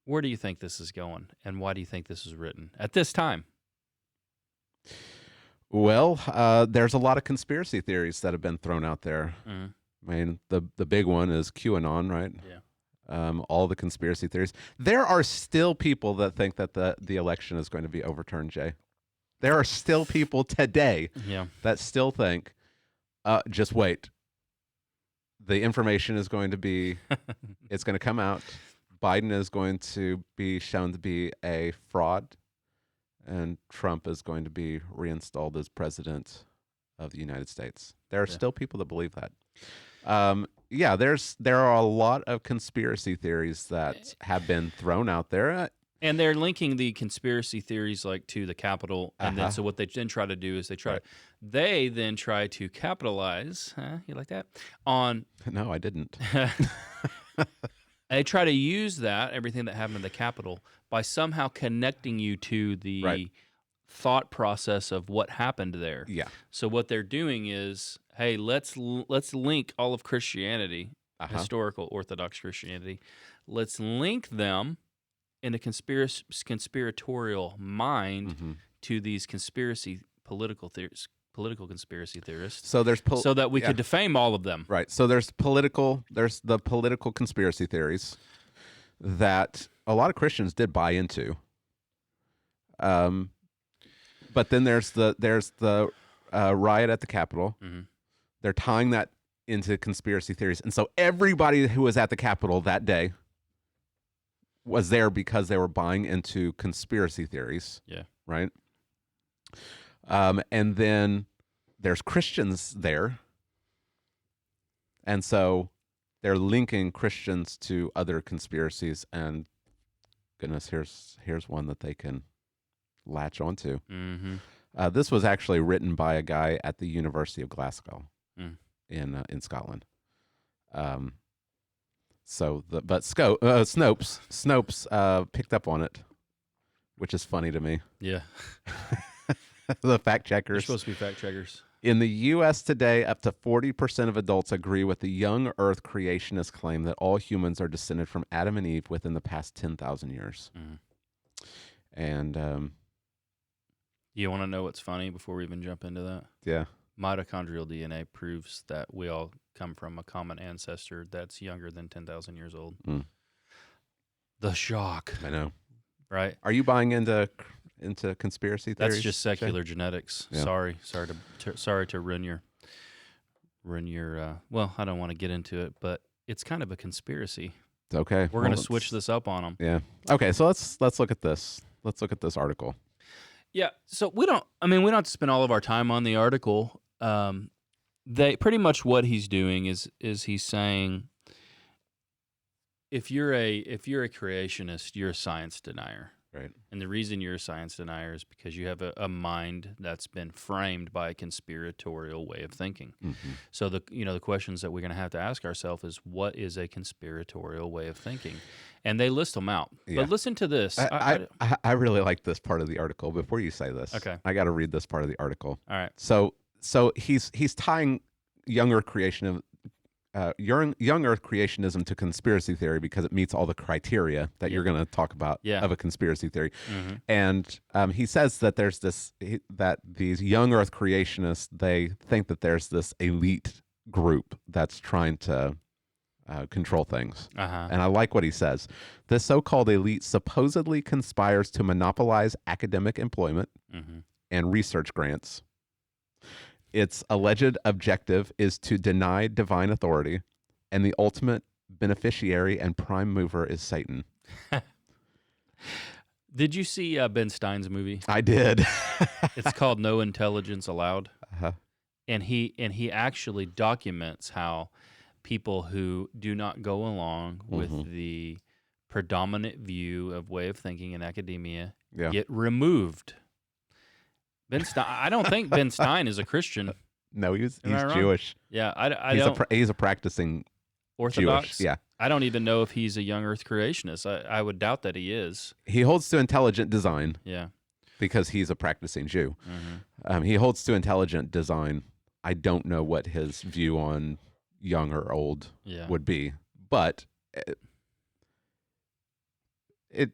where do you think this is going, and why do you think this is written at this time? Well, there's a lot of conspiracy theories that have been thrown out there. Mm-hmm. I mean, the big one is QAnon, right? Yeah. All the conspiracy theories. There are still people that think that the election is going to be overturned, Jay. There are still people today that still think, just wait. The information is going to be, it's going to come out. Biden is going to be shown to be a fraud, and Trump is going to be reinstalled as president of the United States. There are still people that believe that. There are a lot of conspiracy theories that have been thrown out there. And they're linking the conspiracy theories like to the Capitol, and then so what they then try to do is they then try to capitalize. You like that? On no, I didn't. They try to use that everything that happened in the Capitol by somehow connecting you to the thought process of what happened there. Yeah. So what they're doing is, hey, let's link all of Christianity, historical Orthodox Christianity. Let's link them in a conspiratorial mind to these political conspiracy theorists. So there's so that we could defame all of them. Right. So there's the political conspiracy theories that a lot of Christians did buy into. But then there's the riot at the Capitol. Mm-hmm. They're tying that into conspiracy theories, and so everybody who was at the Capitol that day was there because they were buying into conspiracy theories. Yeah. Right. And then there's Christians there. And so they're linking Christians to other conspiracies, and goodness, here's one that they can latch onto. Mm-hmm. This was actually written by a guy at the University of Glasgow in Scotland. Snopes picked up on it, which is funny to me. Yeah. The fact They're checkers. supposed to be fact checkers. In the U.S. today, up to 40% of adults agree with the young Earth creationist claim that all humans are descended from Adam and Eve within the past 10,000 years. Mm. And you want to know what's funny before we even jump into that? yeah, Mitochondrial DNA proves that we all come from a common ancestor that's younger than 10,000 years old. Mm. The shock. I know. Right? Are you buying into conspiracy theories? That's just secular genetics. Yeah. Sorry to ruin your. Well, I don't want to get into it, but it's kind of a conspiracy. Okay. We're going to switch this up on them. Yeah. Okay. So let's look at this. Let's look at this article. Yeah. So we don't have to spend all of our time on the article. They pretty much what he's doing is he's saying, if you're a creationist, you're a science denier. Right. And the reason you're a science denier is because you have a mind that's been framed by a conspiratorial way of thinking. Mm-hmm. So the questions that we're going to have to ask ourselves is, what is a conspiratorial way of thinking? And they list them out. Yeah. But listen to this. I really like this part of the article. Before you say this, Okay. I got to read this part of the article. All right. So he's tying young Earth creationism to conspiracy theory because it meets all the criteria that you're going to talk about of a conspiracy theory. Mm-hmm. And he says that that these young Earth creationists, they think that there's this elite group that's trying to control things. Uh-huh. And I like what he says. This so-called elite supposedly conspires to monopolize academic employment and research grants. Its alleged objective is to deny divine authority, and the ultimate beneficiary and prime mover is Satan. Did you see Ben Stein's movie? I did. It's called No Intelligence Allowed. Uh-huh. And he actually documents how people who do not go along with the predominant view of way of thinking in academia get removed. Ben Stein. I don't think Ben Stein is a Christian. No, he's wrong? Jewish. Yeah, He's a practicing Orthodox. Jewish. Yeah, I don't even know if he's a young Earth creationist. I would doubt that he is. he holds to intelligent design. Yeah, because he's a practicing Jew. Mm-hmm. He holds to intelligent design. I don't know what his view on young or old would be, but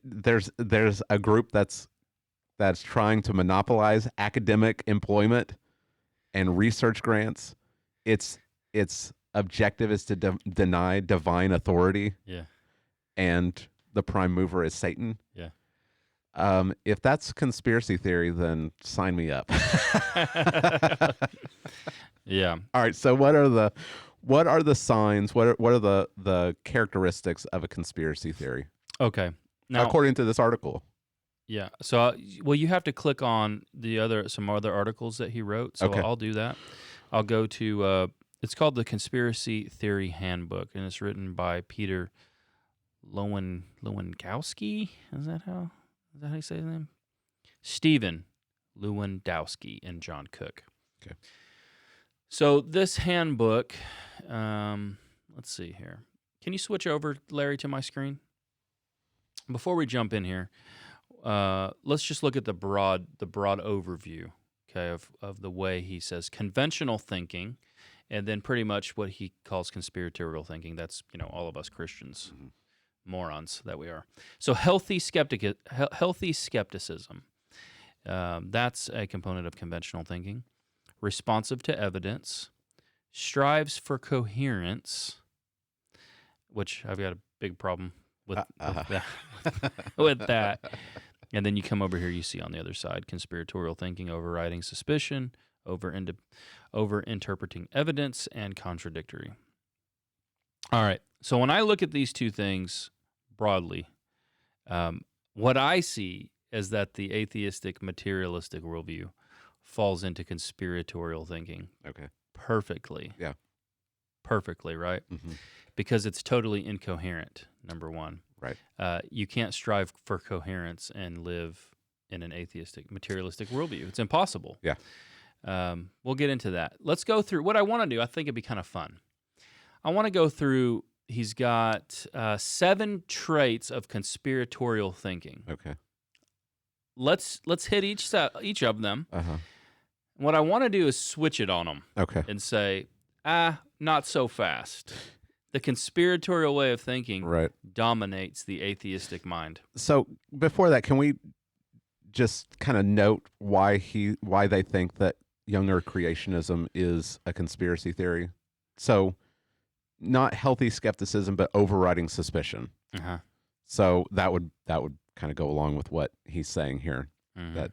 there's a group that's trying to monopolize academic employment and research grants. Its objective is to deny divine authority. Yeah, and the prime mover is Satan. Yeah. If that's conspiracy theory, then sign me up. Yeah. All right. So what are the signs? What are the characteristics of a conspiracy theory? Okay. Now, according to this article. Yeah. So, you have to click on some other articles that he wrote. So I'll do that. I'll go to, it's called the Conspiracy Theory Handbook, and it's written by Peter Lewandowski. Is that how you say his name? Stephen Lewandowski and John Cook. Okay. So this handbook, let's see here. Can you switch over, Larry, to my screen? Before we jump in here, let's just look at the broad overview, okay, of the way he says conventional thinking, and then pretty much what he calls conspiratorial thinking. That's all of us Christians, morons that we are. So healthy skepticism, that's a component of conventional thinking. Responsive to evidence, strives for coherence, which I've got a big problem with that. And then you come over here, you see on the other side, conspiratorial thinking, overriding suspicion, over-interpreting evidence, and contradictory. All right, so when I look at these two things broadly, what I see is that the atheistic, materialistic worldview falls into conspiratorial thinking. Okay. Perfectly. Yeah. Perfectly, right? Mm-hmm. Because it's totally incoherent, number one. Right. You can't strive for coherence and live in an atheistic, materialistic worldview. It's impossible. Yeah. We'll get into that. Let's go through what I want to do. I think it'd be kind of fun. I want to go through he's got 7 traits of conspiratorial thinking. Okay. Let's hit each of them. Uh-huh. What I want to do is switch it on them. Okay. And say, not so fast. The conspiratorial way of thinking dominates the atheistic mind. So before that, can we just kind of note why they think that young Earth creationism is a conspiracy theory? So not healthy skepticism, but overriding suspicion. Uh-huh. So that would kind of go along with what he's saying here, that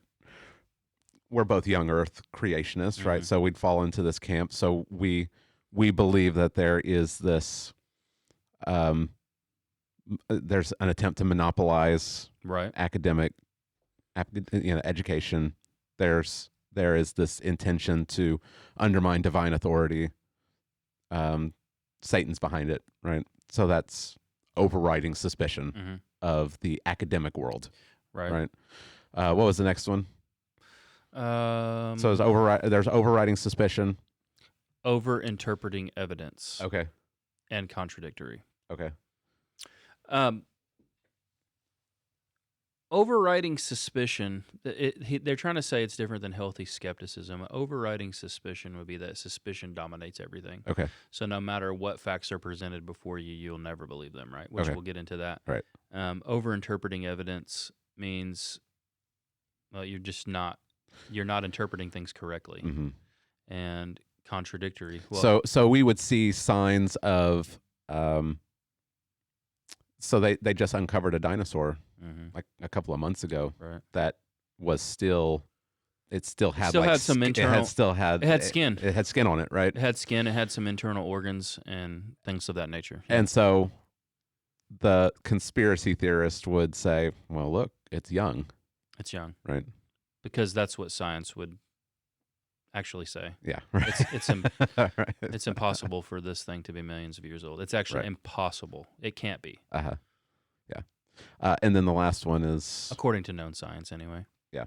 we're both young Earth creationists, right? So we'd fall into this camp. So we believe that there is this, there's an attempt to monopolize academic, education. There is this intention to undermine divine authority. Satan's behind it, right? So that's overriding suspicion of the academic world, right? What was the next one? So there's overriding suspicion. Over-interpreting evidence. Okay. And contradictory. Okay. Overriding suspicion, they're trying to say it's different than healthy skepticism. Overriding suspicion would be that suspicion dominates everything. Okay. So no matter what facts are presented before you, you'll never believe them, right? Which we'll get into that. Right. Over-interpreting evidence means, well, you're not interpreting things correctly. And contradictory. Well, so we would see signs of, so they just uncovered a dinosaur like a couple of months ago that was it had skin. It had skin on it, right? It had skin. It had some internal organs and things of that nature. And so the conspiracy theorist would say, well, look, it's young. It's young. Right. Because that's what science would actually say. Yeah. Right. It's impossible for this thing to be millions of years old. It's actually impossible. It can't be. Yeah. And then the last one is, according to known science, anyway. Yeah.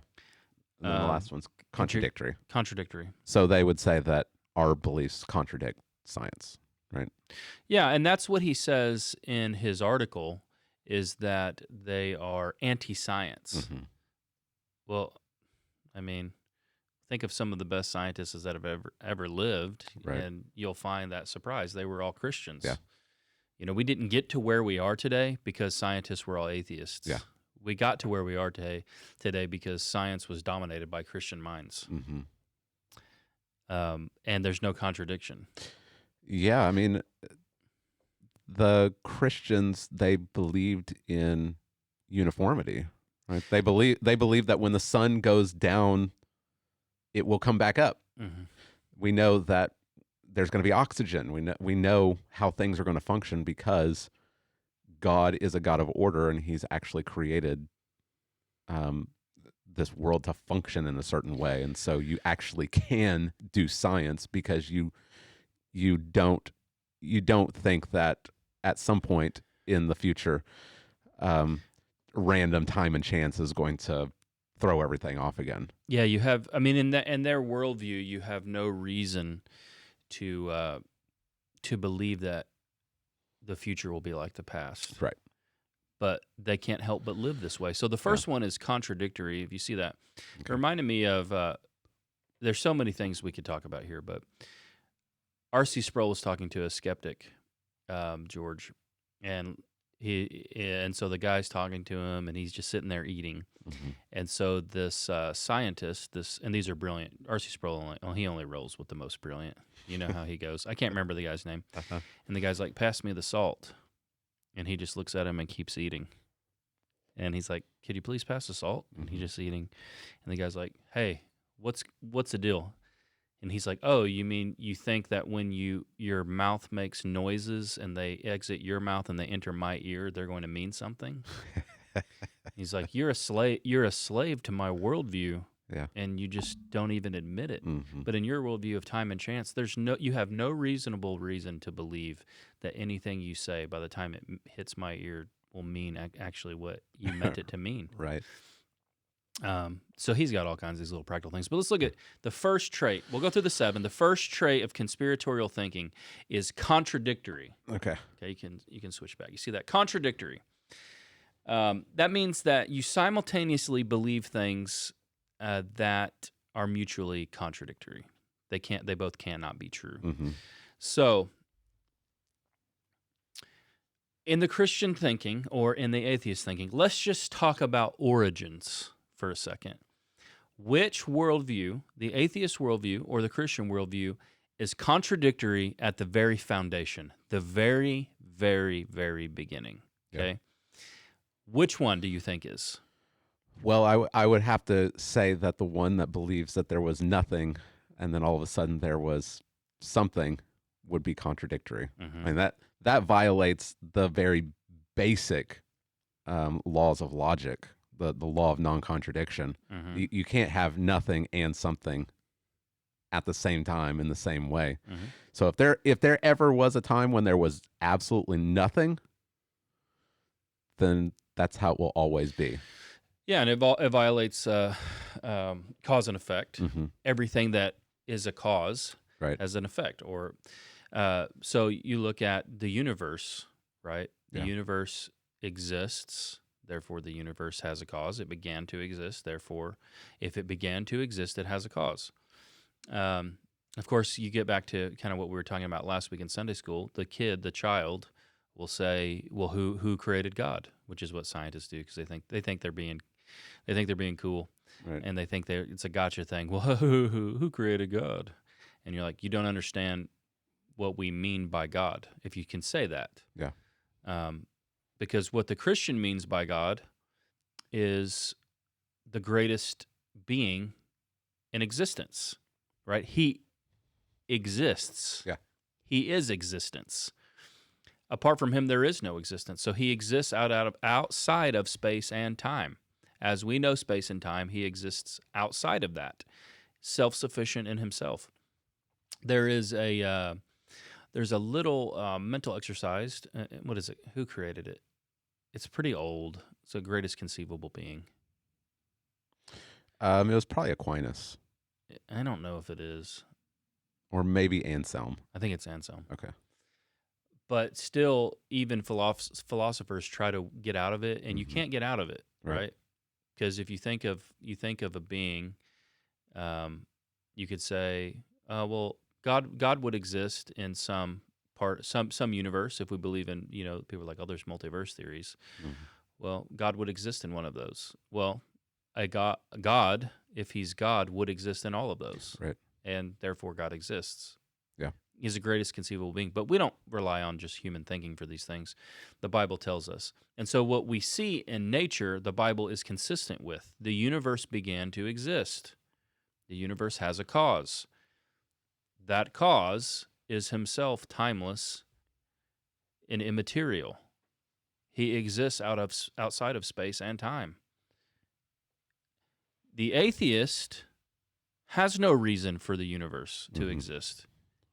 And then the last one's contradictory. Contradictory. So they would say that our beliefs contradict science, right? Yeah, and that's what he says in his article, is that they are anti-science. Well, I mean, think of some of the best scientists that have ever lived, and you'll find that surprise. They were all Christians. Yeah. We didn't get to where we are today because scientists were all atheists. Yeah. We got to where we are today because science was dominated by Christian minds. And there's no contradiction. Yeah, I mean, the Christians, they believed in uniformity, right? They believe that when the sun goes down, it will come back up. We know that there's going to be oxygen. We know how things are going to function because God is a God of order, and He's actually created this world to function in a certain way. And so you actually can do science because you don't think that at some point in the future, random time and chance is going to throw everything off again. Yeah, you have. I mean, in their worldview, you have no reason to believe that the future will be like the past. Right. But they can't help but live this way. So the first one is contradictory. If you see that, it reminded me of. There's so many things we could talk about here, but R.C. Sproul was talking to a skeptic, George, and so the guy's talking to him, and he's just sitting there eating. And so this scientist, and these are brilliant. R.C. Sproul, he only rolls with the most brilliant. You know how he goes. I can't remember the guy's name. And the guy's like, "Pass me the salt." And he just looks at him and keeps eating. And he's like, "Could you please pass the salt?" And he's just eating. And the guy's like, "Hey, what's the deal?" And he's like, "Oh, you mean you think that when your mouth makes noises and they exit your mouth and they enter my ear, they're going to mean something?" He's like, "You're a slave to my worldview, and you just don't even admit it. But in your worldview of time and chance, you have no reasonable reason to believe that anything you say by the time it hits my ear will mean actually what you meant it to mean." Right. So he's got all kinds of these little practical things. But let's look at the first trait. We'll go through the 7. The first trait of conspiratorial thinking is contradictory. Okay. Okay, you can switch back. You see that? Contradictory. That means that you simultaneously believe things that are mutually contradictory. They both cannot be true. Mm-hmm. So in the Christian thinking or in the atheist thinking, let's just talk about origins for a second. Which worldview, the atheist worldview or the Christian worldview, is contradictory at the very foundation, the very, very, very beginning? Okay. Yeah. Which one do you think is? Well, I would have to say that the one that believes that there was nothing and then all of a sudden there was something would be contradictory. Mm-hmm. I mean, that violates the very basic laws of logic, the law of non-contradiction. Mm-hmm. You can't have nothing and something at the same time in the same way. Mm-hmm. So if there ever was a time when there was absolutely nothing, then that's how it will always be. Yeah, and it violates cause and effect. Mm-hmm. Everything that is a cause Right. has an effect. Or so you look at the universe, right? The universe exists, therefore the universe has a cause. It began to exist, therefore if it began to exist, it has a cause. Of course, you get back to kind of what we were talking about last week in Sunday school. The child will say, "Well, who created God?" Which is what scientists do because they think they're being cool, Right. and they think it's a gotcha thing. Well, who created God? And you're like, you don't understand what we mean by God if you can say that. Yeah. Because what the Christian means by God is the greatest being in existence, right? He exists. Yeah. He is existence. Apart from him, there is no existence. So he exists outside of space and time. As we know space and time, he exists outside of that, self-sufficient in himself. There's a little mental exercise. What is it? Who created it? It's pretty old. It's the greatest conceivable being. It was probably Aquinas. I don't know if it is. Or maybe Anselm. I think it's Anselm. Okay. But still, even philosophers try to get out of it, and you can't get out of it, right? Because if you think of a being, you could say, well, God would exist in some universe if we believe in, people are like, oh, there's multiverse theories. Mm-hmm. Well, God would exist in one of those. Well, a God, if he's God, would exist in all of those. Right. And therefore God exists. Yeah. He's the greatest conceivable being. But we don't rely on just human thinking for these things. The Bible tells us. And so what we see in nature, the Bible is consistent with. The universe began to exist. The universe has a cause. That cause is himself timeless and immaterial. He exists outside of space and time. The atheist has no reason for the universe to exist.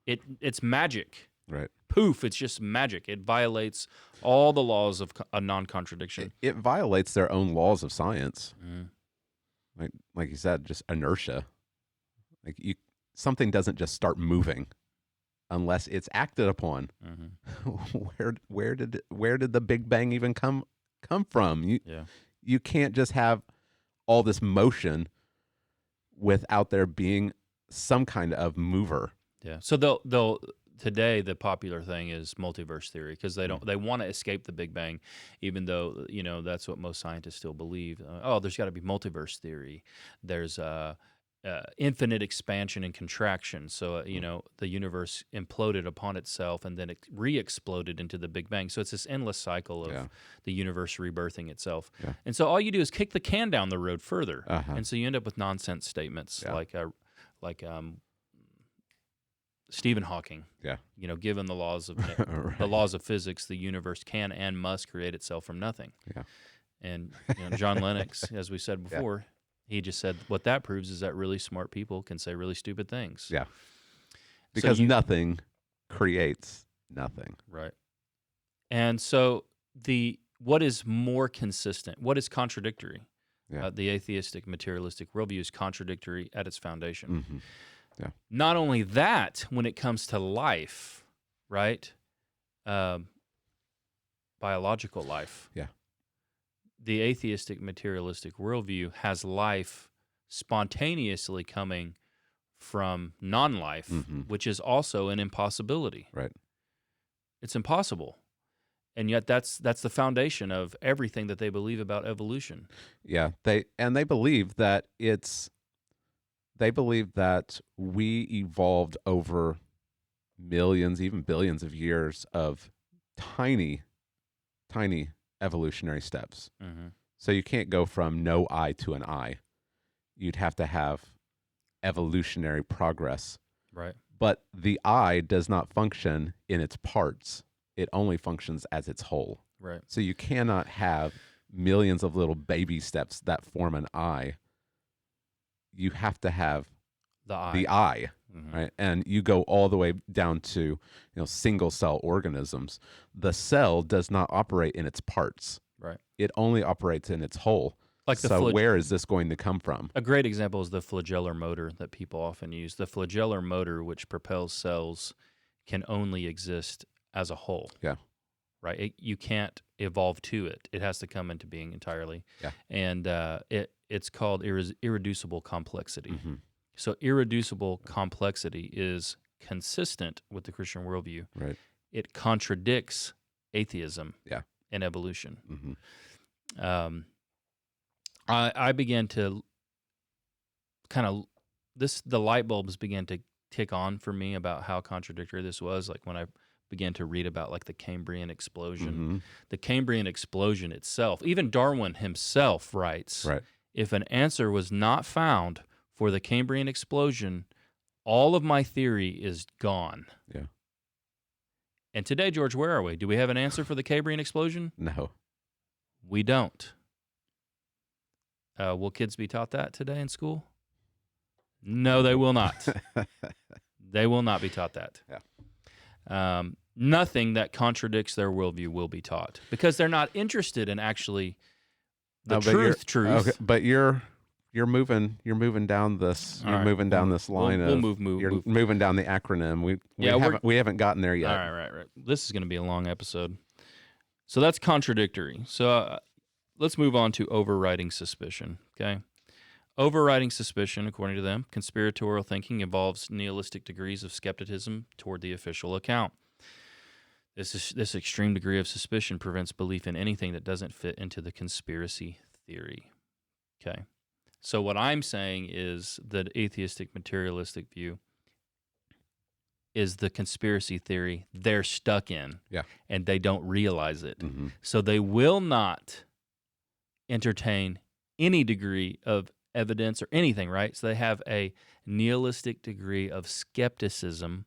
It's magic. Right. Poof, it's just magic. It violates all the laws of non-contradiction. It violates their own laws of science. Mm. Like you said, just inertia. Something doesn't just start moving unless it's acted upon. Mm-hmm. Where did the Big Bang even come from? You can't just have all this motion without there being some kind of mover. Yeah. So they'll today the popular thing is multiverse theory because they want to escape the Big Bang, even though that's what most scientists still believe. There's got to be multiverse theory. There's infinite expansion and contraction. So the universe imploded upon itself and then it re-exploded into the Big Bang. So it's this endless cycle of the universe rebirthing itself. Yeah. And so all you do is kick the can down the road further, and so you end up with nonsense statements like Stephen Hawking. Yeah. Given the laws of right. the laws of physics, the universe can and must create itself from nothing. Yeah. And John Lennox, as we said before, he just said what that proves is that really smart people can say really stupid things. Yeah. Because nothing creates nothing. Right. And so what is more consistent? What is contradictory? Yeah. The atheistic materialistic worldview is contradictory at its foundation. Mm-hmm. Yeah. Not only that, when it comes to life, right? Biological life. Yeah. The atheistic materialistic worldview has life spontaneously coming from non-life, which is also an impossibility. Right. It's impossible. And yet that's the foundation of everything that they believe about evolution. Yeah. They believe that we evolved over millions, even billions of years of tiny evolutionary steps. Mm-hmm. So you can't go from no eye to an eye. You'd have to have evolutionary progress. Right. But the eye does not function in its parts. It only functions as its whole. Right. So you cannot have millions of little baby steps that form an eye. You have to have the eye, mm-hmm. right? And you go all the way down to, single cell organisms. The cell does not operate in its parts. Right. It only operates in its whole. Like so where is this going to come from? A great example is the flagellar motor that people often use. The flagellar motor, which propels cells, can only exist as a whole. Yeah. Right. You can't evolve to it. It has to come into being entirely. Yeah. And it's called irreducible complexity. Mm-hmm. So irreducible complexity is consistent with the Christian worldview. Right. It contradicts atheism. Yeah. And evolution. Mm-hmm. I began to the light bulbs began to tick on for me about how contradictory this was. Like when I began to read about like the Cambrian explosion. Mm-hmm. The Cambrian explosion itself, even Darwin himself writes, right. If an answer was not found for the Cambrian explosion, all of my theory is gone. Yeah. And today, George, where are we? Do we have an answer for the Cambrian explosion? No. We don't. Will kids be taught that today in school? No, they will not. They will not be taught that. Yeah. Nothing that contradicts their worldview will be taught because they're not interested in actually the truth. Okay, but you're moving down this. You're right. moving down this line we'll of. You're moving down the acronym. We haven't gotten there yet. All right. This is going to be a long episode. So that's contradictory. So let's move on to overriding suspicion. Okay. Overriding suspicion, according to them, conspiratorial thinking involves nihilistic degrees of skepticism toward the official account. This extreme degree of suspicion prevents belief in anything that doesn't fit into the conspiracy theory. Okay. So what I'm saying is that atheistic materialistic view is the conspiracy theory they're stuck in. Yeah. And they don't realize it. Mm-hmm. So they will not entertain any degree of evidence or anything, right? So they have a nihilistic degree of skepticism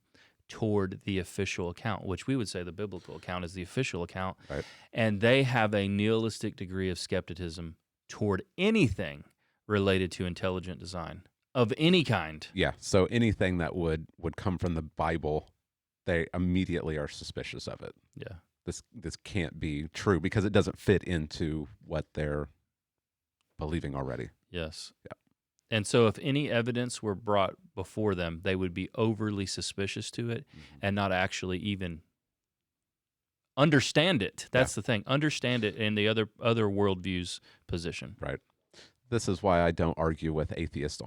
toward the official account, which we would say the biblical account is the official account. Right. And they have a nihilistic degree of skepticism toward anything related to intelligent design of any kind. Yeah. So anything that would come from the Bible, they immediately are suspicious of it. Yeah. This can't be true because it doesn't fit into what they're believing already. Yes. Yeah. And so if any evidence were brought before them, they would be overly suspicious to it and not actually even understand it. That's the thing. Understand it in the other worldview's position. Right. This is why I don't argue with atheists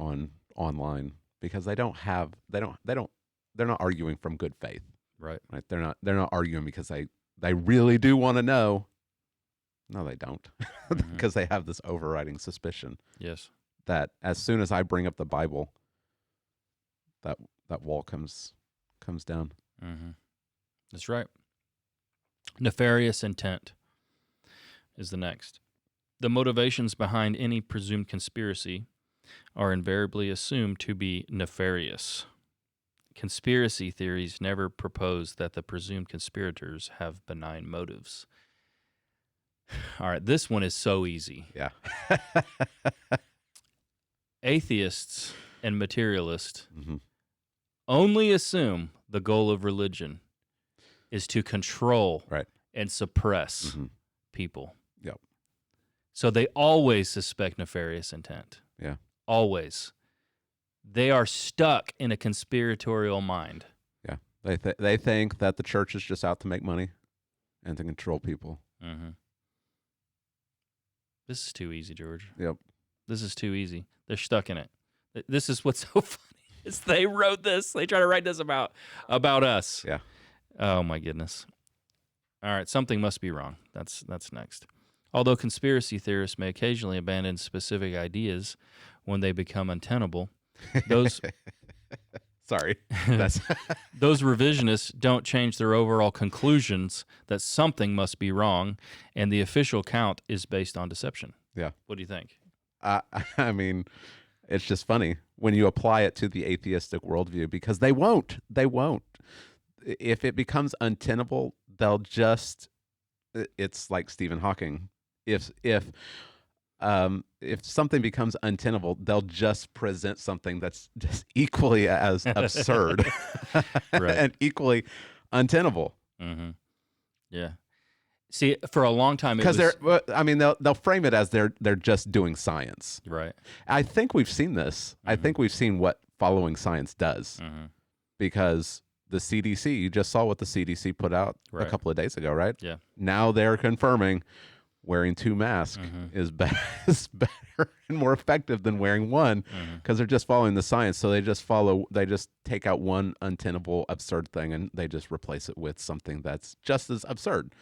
online because they're not arguing from good faith. Right. Right. They're not arguing because they really do want to know. No, they don't. Because they have this overriding suspicion. Yes. That as soon as I bring up the Bible, that wall comes down. Mm-hmm. That's right. Nefarious intent is the next. The motivations behind any presumed conspiracy are invariably assumed to be nefarious. Conspiracy theories never propose that the presumed conspirators have benign motives. All right, this one is so easy. Yeah. Atheists and materialists only assume the goal of religion is to control and suppress people. Yep. So they always suspect nefarious intent. Yeah. Always. They are stuck in a conspiratorial mind. Yeah. They think that the church is just out to make money and to control people. Mm-hmm. This is too easy, George. Yep. This is too easy. They're stuck in it. This is what's so funny. Is they wrote this. They try to write this about us. Yeah. Oh my goodness. All right, something must be wrong. That's next. Although conspiracy theorists may occasionally abandon specific ideas when they become untenable, those Sorry. That's those revisionists don't change their overall conclusions that something must be wrong, and the official count is based on deception. Yeah. What do you think? I mean, it's just funny when you apply it to the atheistic worldview, because they won't. If it becomes untenable, they'll just. It's like Stephen Hawking. If something becomes untenable, they'll just present something that's just equally as absurd and equally untenable. Mm-hmm. Yeah. See, for a long time, Because they'll frame it as they're just doing science. Right. I think we've seen this. Mm-hmm. I think we've seen what following science does, Mm-hmm. because the CDC. You just saw what the CDC put out a couple of days ago, right? Yeah. Now they're confirming wearing 2 masks is better and more effective than wearing one, because they're just following the science. So they just take out one untenable, absurd thing and they just replace it with something that's just as absurd.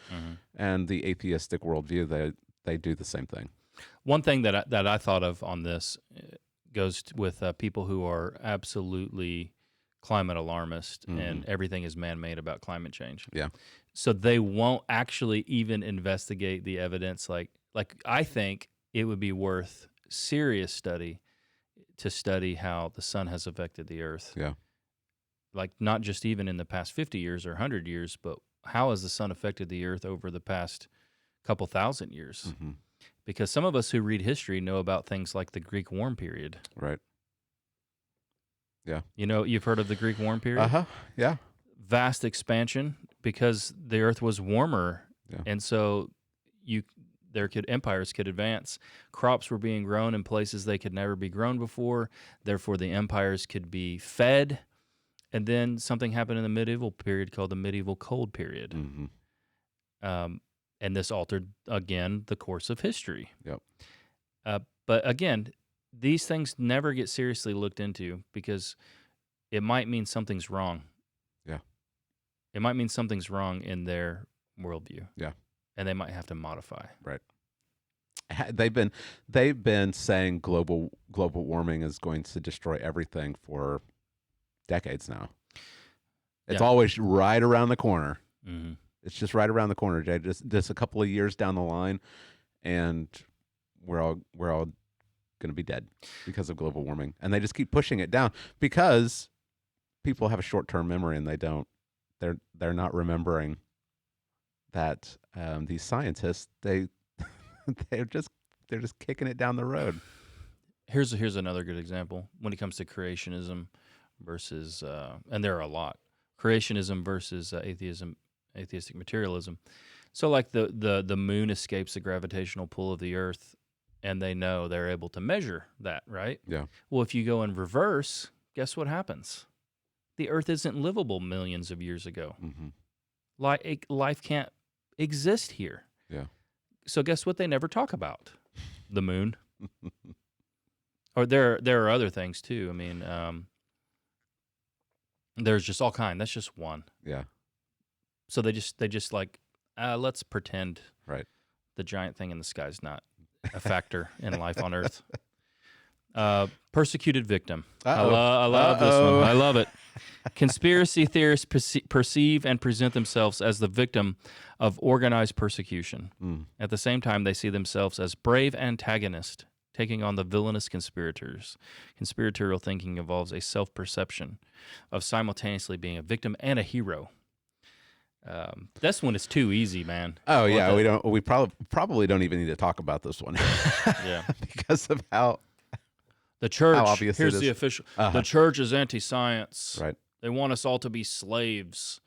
And the atheistic worldview, they do the same thing. One thing that I thought of on this goes with people who are absolutely climate alarmist and everything is man-made about climate change. Yeah. So they won't actually even investigate the evidence. Like I think it would be worth serious study to study how the sun has affected the earth. Yeah. Like not just even in the past 50 years or 100 years, but how has the sun affected the earth over the past couple thousand years? Because some of us who read history know about things like the Greek warm period. Right. Yeah. You've heard of the Greek warm period? Yeah. Vast expansion because the earth was warmer. Yeah. And so empires could advance. Crops were being grown in places they could never be grown before. Therefore, the empires could be fed. And then something happened in the medieval period called the medieval cold period. And this altered, again, the course of history. Yep. But again, these things never get seriously looked into because it might mean something's wrong. Yeah. It might mean something's wrong in their worldview. Yeah. And they might have to modify. Right. They've been saying global warming is going to destroy everything for decades now. It's always right around the corner. It's just right around the corner, Jay. Just a couple of years down the line, and we're all going to be dead because of global warming. And they just keep pushing it down because people have a short-term memory, and they're not remembering that these scientists they're just kicking it down the road. Here's another good example when it comes to creationism versus and there are a lot, creationism versus atheistic materialism. So like the moon escapes the gravitational pull of the earth, and they know they're able to measure that, right? Yeah. Well, if you go in reverse, guess what happens? The earth isn't livable millions of years ago. Life can't exist here. Yeah. So guess what they never talk about? The moon. Or there are other things too. I mean, there's just all kind. That's just one. Yeah. So they just like, let's pretend the giant thing in the sky is not a factor in life on Earth. Persecuted victim. I love this one. I love it. Conspiracy theorists perceive and present themselves as the victim of organized persecution. At the same time, they see themselves as brave antagonists taking on the villainous conspirators. Conspiratorial thinking involves a self-perception of simultaneously being a victim and a hero. This one is too easy, man. Oh yeah, we probably don't even need to talk about this one. Yeah, because of how the church. How obvious here's it is. the official. The church is anti-science. Right. They want us all to be slaves.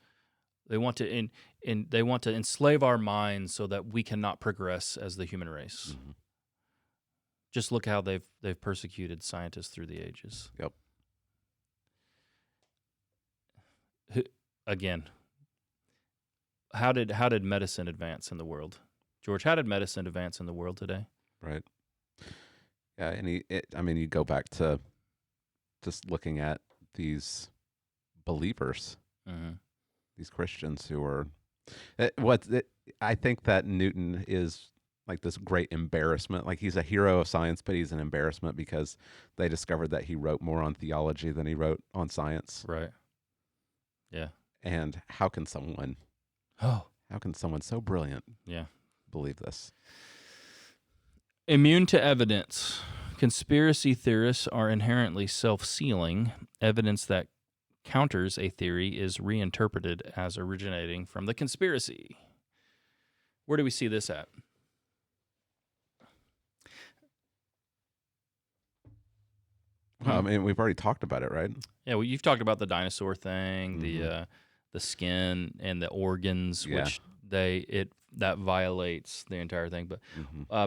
They want to they want to enslave our minds so that we cannot progress as the human race. Just look how they've persecuted scientists through the ages. Yep. Again, how did medicine advance in the world? George, how did medicine advance in the world today? Right. Yeah, and you go back to just looking at these believers, these Christians who are I think that Newton is like this great embarrassment. Like, he's a hero of science, but he's an embarrassment because they discovered that he wrote more on theology than he wrote on science. Right. Yeah. And how can someone so brilliant believe this? Immune to evidence. Conspiracy theorists are inherently self-sealing. Evidence that counters a theory is reinterpreted as originating from the conspiracy. Where do we see this at? Well, I mean, we've already talked about it, right? Yeah, well, you've talked about the dinosaur thing, the skin and the organs, which that violates the entire thing. But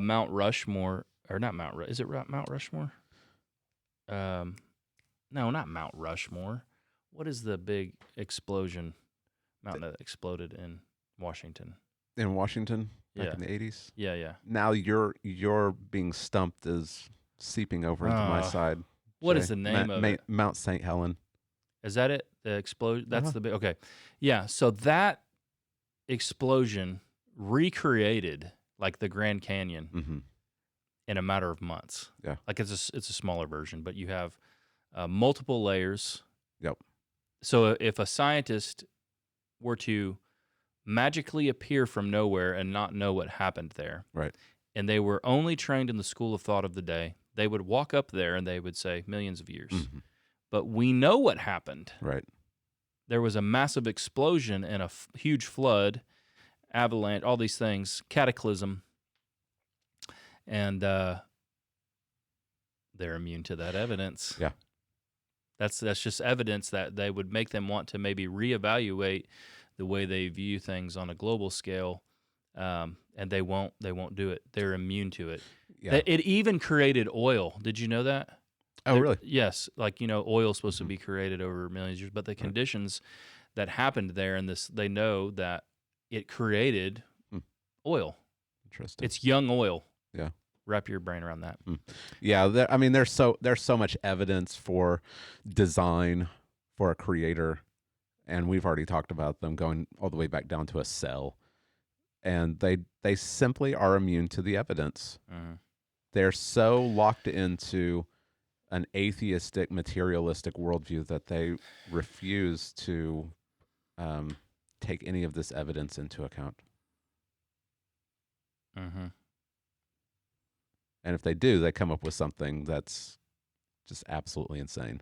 Mount Rushmore, or not Mount Rushmore? Is it Mount Rushmore? No, not Mount Rushmore. What is the big explosion mountain that exploded in Washington? In Washington, back in the 80s? Yeah, yeah. Now you're being stumped as seeping over into my side. What is the name of it? Mount St. Helen. Is that it? The explosion? That's the big... Okay. Yeah, so that explosion recreated, like, the Grand Canyon in a matter of months. Yeah. Like, it's a smaller version, but you have multiple layers. Yep. So if a scientist were to magically appear from nowhere and not know what happened there, right, and they were only trained in the school of thought of the day, they would walk up there and they would say millions of years. But we know what happened. Right. There was a massive explosion and a huge flood, avalanche, all these things, cataclysm, and they're immune to that evidence. Yeah. That's just evidence that they would make them want to maybe reevaluate the way they view things on a global scale, and they won't do it. They're immune to it. Yeah. It even created oil. Did you know that? Oh, really? Yes. Like, oil is supposed to be created over millions of years, but the conditions that happened there in this, they know that it created oil. Interesting. It's young oil. Yeah. Wrap your brain around that. Yeah. There's so much evidence for design for a creator, and we've already talked about them going all the way back down to a cell, and they simply are immune to the evidence. They're so locked into an atheistic, materialistic worldview that they refuse to take any of this evidence into account. And if they do, they come up with something that's just absolutely insane.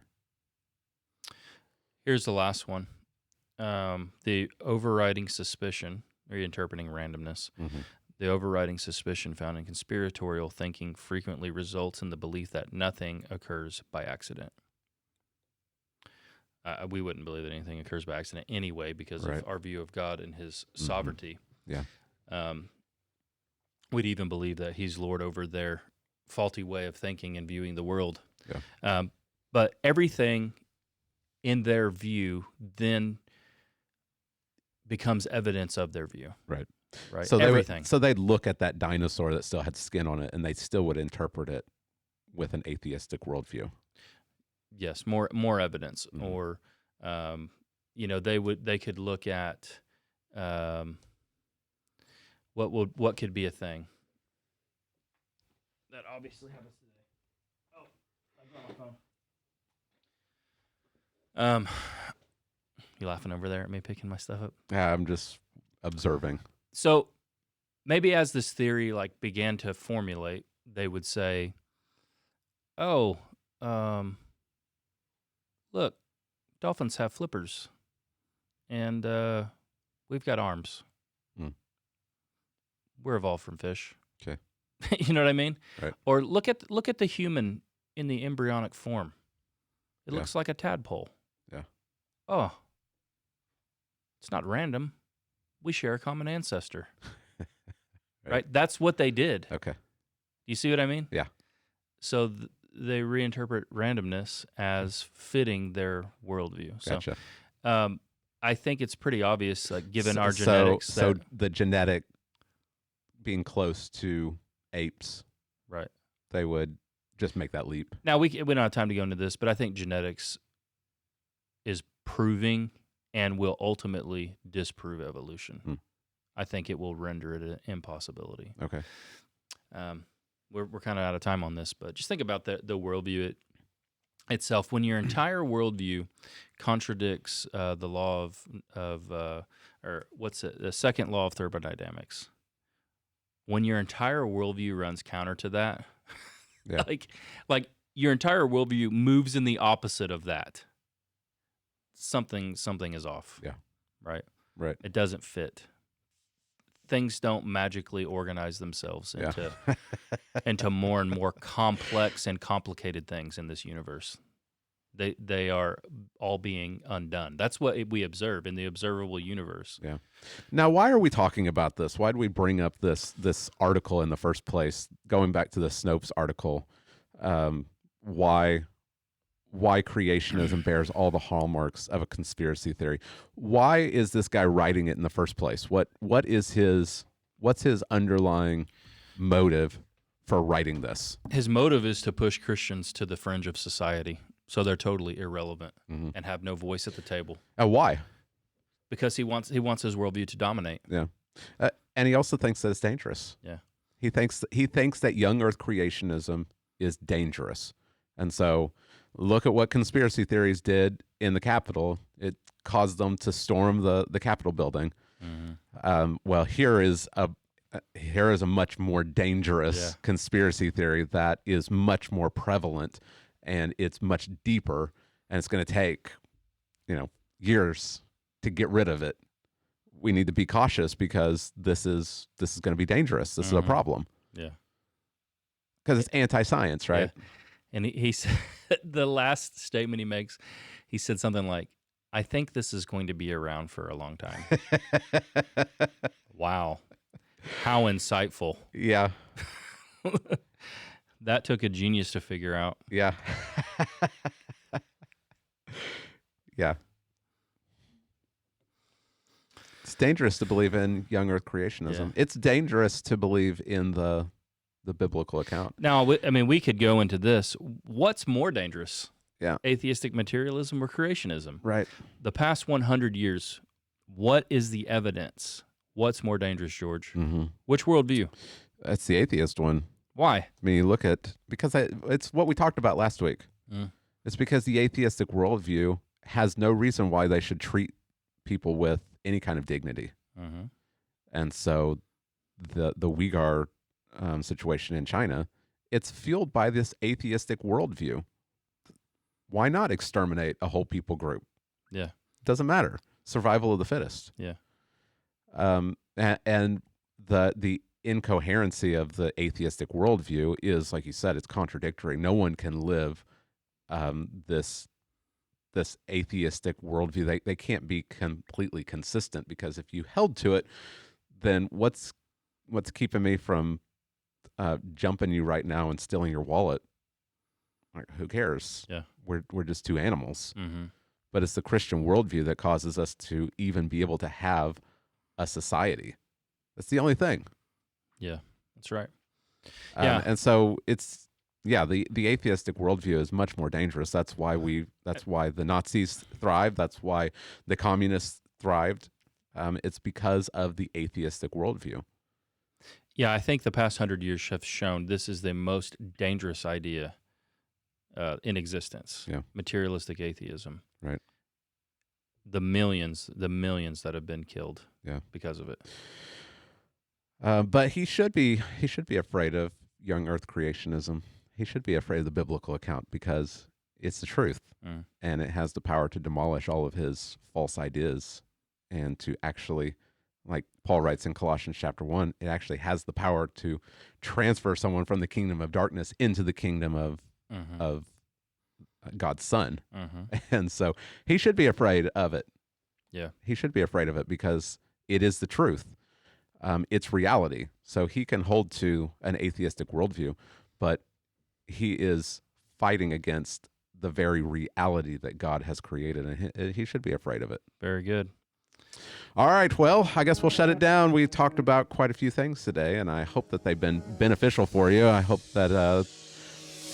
Here's the last one. The overriding suspicion, reinterpreting randomness. The overriding suspicion found in conspiratorial thinking frequently results in the belief that nothing occurs by accident. We wouldn't believe that anything occurs by accident anyway because of our view of God and his sovereignty. Yeah. We'd even believe that he's Lord over their faulty way of thinking and viewing the world. Yeah. But everything in their view then becomes evidence of their view. Right. Right. So everything. They'd look at that dinosaur that still had skin on it, and they still would interpret it with an atheistic worldview. Yes, more evidence, or they could look at what could be a thing that obviously happens today. Oh, I dropped my phone. You laughing over there at me picking my stuff up? Yeah, I'm just observing. So maybe as this theory began to formulate, they would say, "Oh, look, dolphins have flippers, and we've got arms. We're evolved from fish." Okay. You know what I mean? Right. Or look at the human in the embryonic form. It looks like a tadpole. Yeah. Oh, it's not random. We share a common ancestor. Right? That's what they did. Okay. You see what I mean? Yeah. So they reinterpret randomness as fitting their worldview. Gotcha. So I think it's pretty obvious, like given our genetics. So the genetic being close to apes, right? They would just make that leap. Now we don't have time to go into this, but I think genetics is proving and will ultimately disprove evolution. I think it will render it an impossibility. Okay. We're kind of out of time on this, but just think about the worldview itself. When your entire worldview contradicts the law or what's it? The second law of thermodynamics. When your entire worldview runs counter to that, yeah. like your entire worldview moves in the opposite of that, something is off. Yeah. Right. It doesn't fit. Things don't magically organize themselves into more and more complex and complicated things in this universe. They are all being undone. That's what we observe in the observable universe. Yeah. Now, why are we talking about this? Why did we bring up this article in the first place? Going back to the Snopes article, why creationism bears all the hallmarks of a conspiracy theory? Why is this guy writing it in the first place? What's his underlying motive for writing this? His motive is to push Christians to the fringe of society, so they're totally irrelevant and have no voice at the table. Why? Because he wants his worldview to dominate. Yeah, and he also thinks that it's dangerous. Yeah, he thinks that young Earth creationism is dangerous, and so look at what conspiracy theories did in the Capitol. It caused them to storm the Capitol building. Well, here is a much more dangerous conspiracy theory that is much more prevalent, and it's much deeper, and it's going to take, years to get rid of it. We need to be cautious because this is going to be dangerous. This is a problem. Yeah, because it's anti-science, right? Yeah. And he said, the last statement he makes, he said something like, "I think this is going to be around for a long time." Wow. How insightful. Yeah. That took a genius to figure out. Yeah. Yeah. It's dangerous to believe in young Earth creationism. Yeah. It's dangerous to believe in the biblical account. Now, we could go into this. What's more dangerous? Yeah. Atheistic materialism or creationism? Right. The past 100 years, what is the evidence? What's more dangerous, George? Which worldview? That's the atheist one. Why? I mean, you look at, because it's what we talked about last week. It's because the atheistic worldview has no reason why they should treat people with any kind of dignity. And so the Uyghur situation in China, it's fueled by this atheistic worldview. Why not exterminate a whole people group? Yeah. Doesn't matter. Survival of the fittest. Yeah. And the incoherency of the atheistic worldview is, like you said, it's contradictory. No one can live this atheistic worldview. They can't be completely consistent, because if you held to it, then what's keeping me from jumping you right now and stealing your wallet? Like, who cares? Yeah. We're just two animals. But it's the Christian worldview that causes us to even be able to have a society. That's the only thing. Yeah, that's right. And so it's, the atheistic worldview is much more dangerous. That's why the Nazis thrived. That's why the communists thrived. It's because of the atheistic worldview. Yeah, I think the past 100 years have shown this is the most dangerous idea in existence. Yeah. Materialistic atheism. Right. The millions that have been killed. Yeah. Because of it. But he should be afraid of young Earth creationism. He should be afraid of the biblical account, because it's the truth, and it has the power to demolish all of his false ideas, and to actually, like Paul writes in Colossians chapter 1, it actually has the power to transfer someone from the kingdom of darkness into the kingdom of God's Son. And so he should be afraid of it. Yeah. He should be afraid of it, because it is the truth. It's reality. So he can hold to an atheistic worldview, but he is fighting against the very reality that God has created, and he should be afraid of it. Very good. All right, well, I guess we'll shut it down. We talked about quite a few things today, and I hope that they've been beneficial for you. I hope that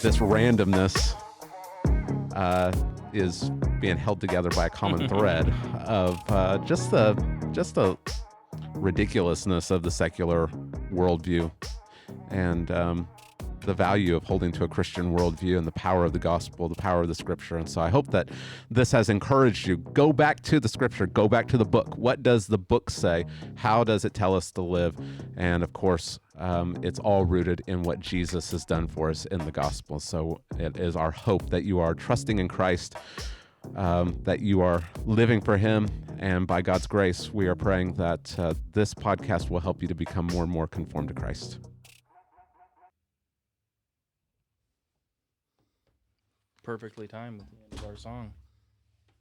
this randomness is being held together by a common thread of just the ridiculousness of the secular worldview, and the value of holding to a Christian worldview, and the power of the gospel, the power of the scripture. And so I hope that this has encouraged you. Go back to the scripture, go back to the book. What does the book say? How does it tell us to live? And of course, it's all rooted in what Jesus has done for us in the gospel. So it is our hope that you are trusting in Christ, that you are living for him. And by God's grace, we are praying that this podcast will help you to become more and more conformed to Christ. Perfectly timed with the end of our song.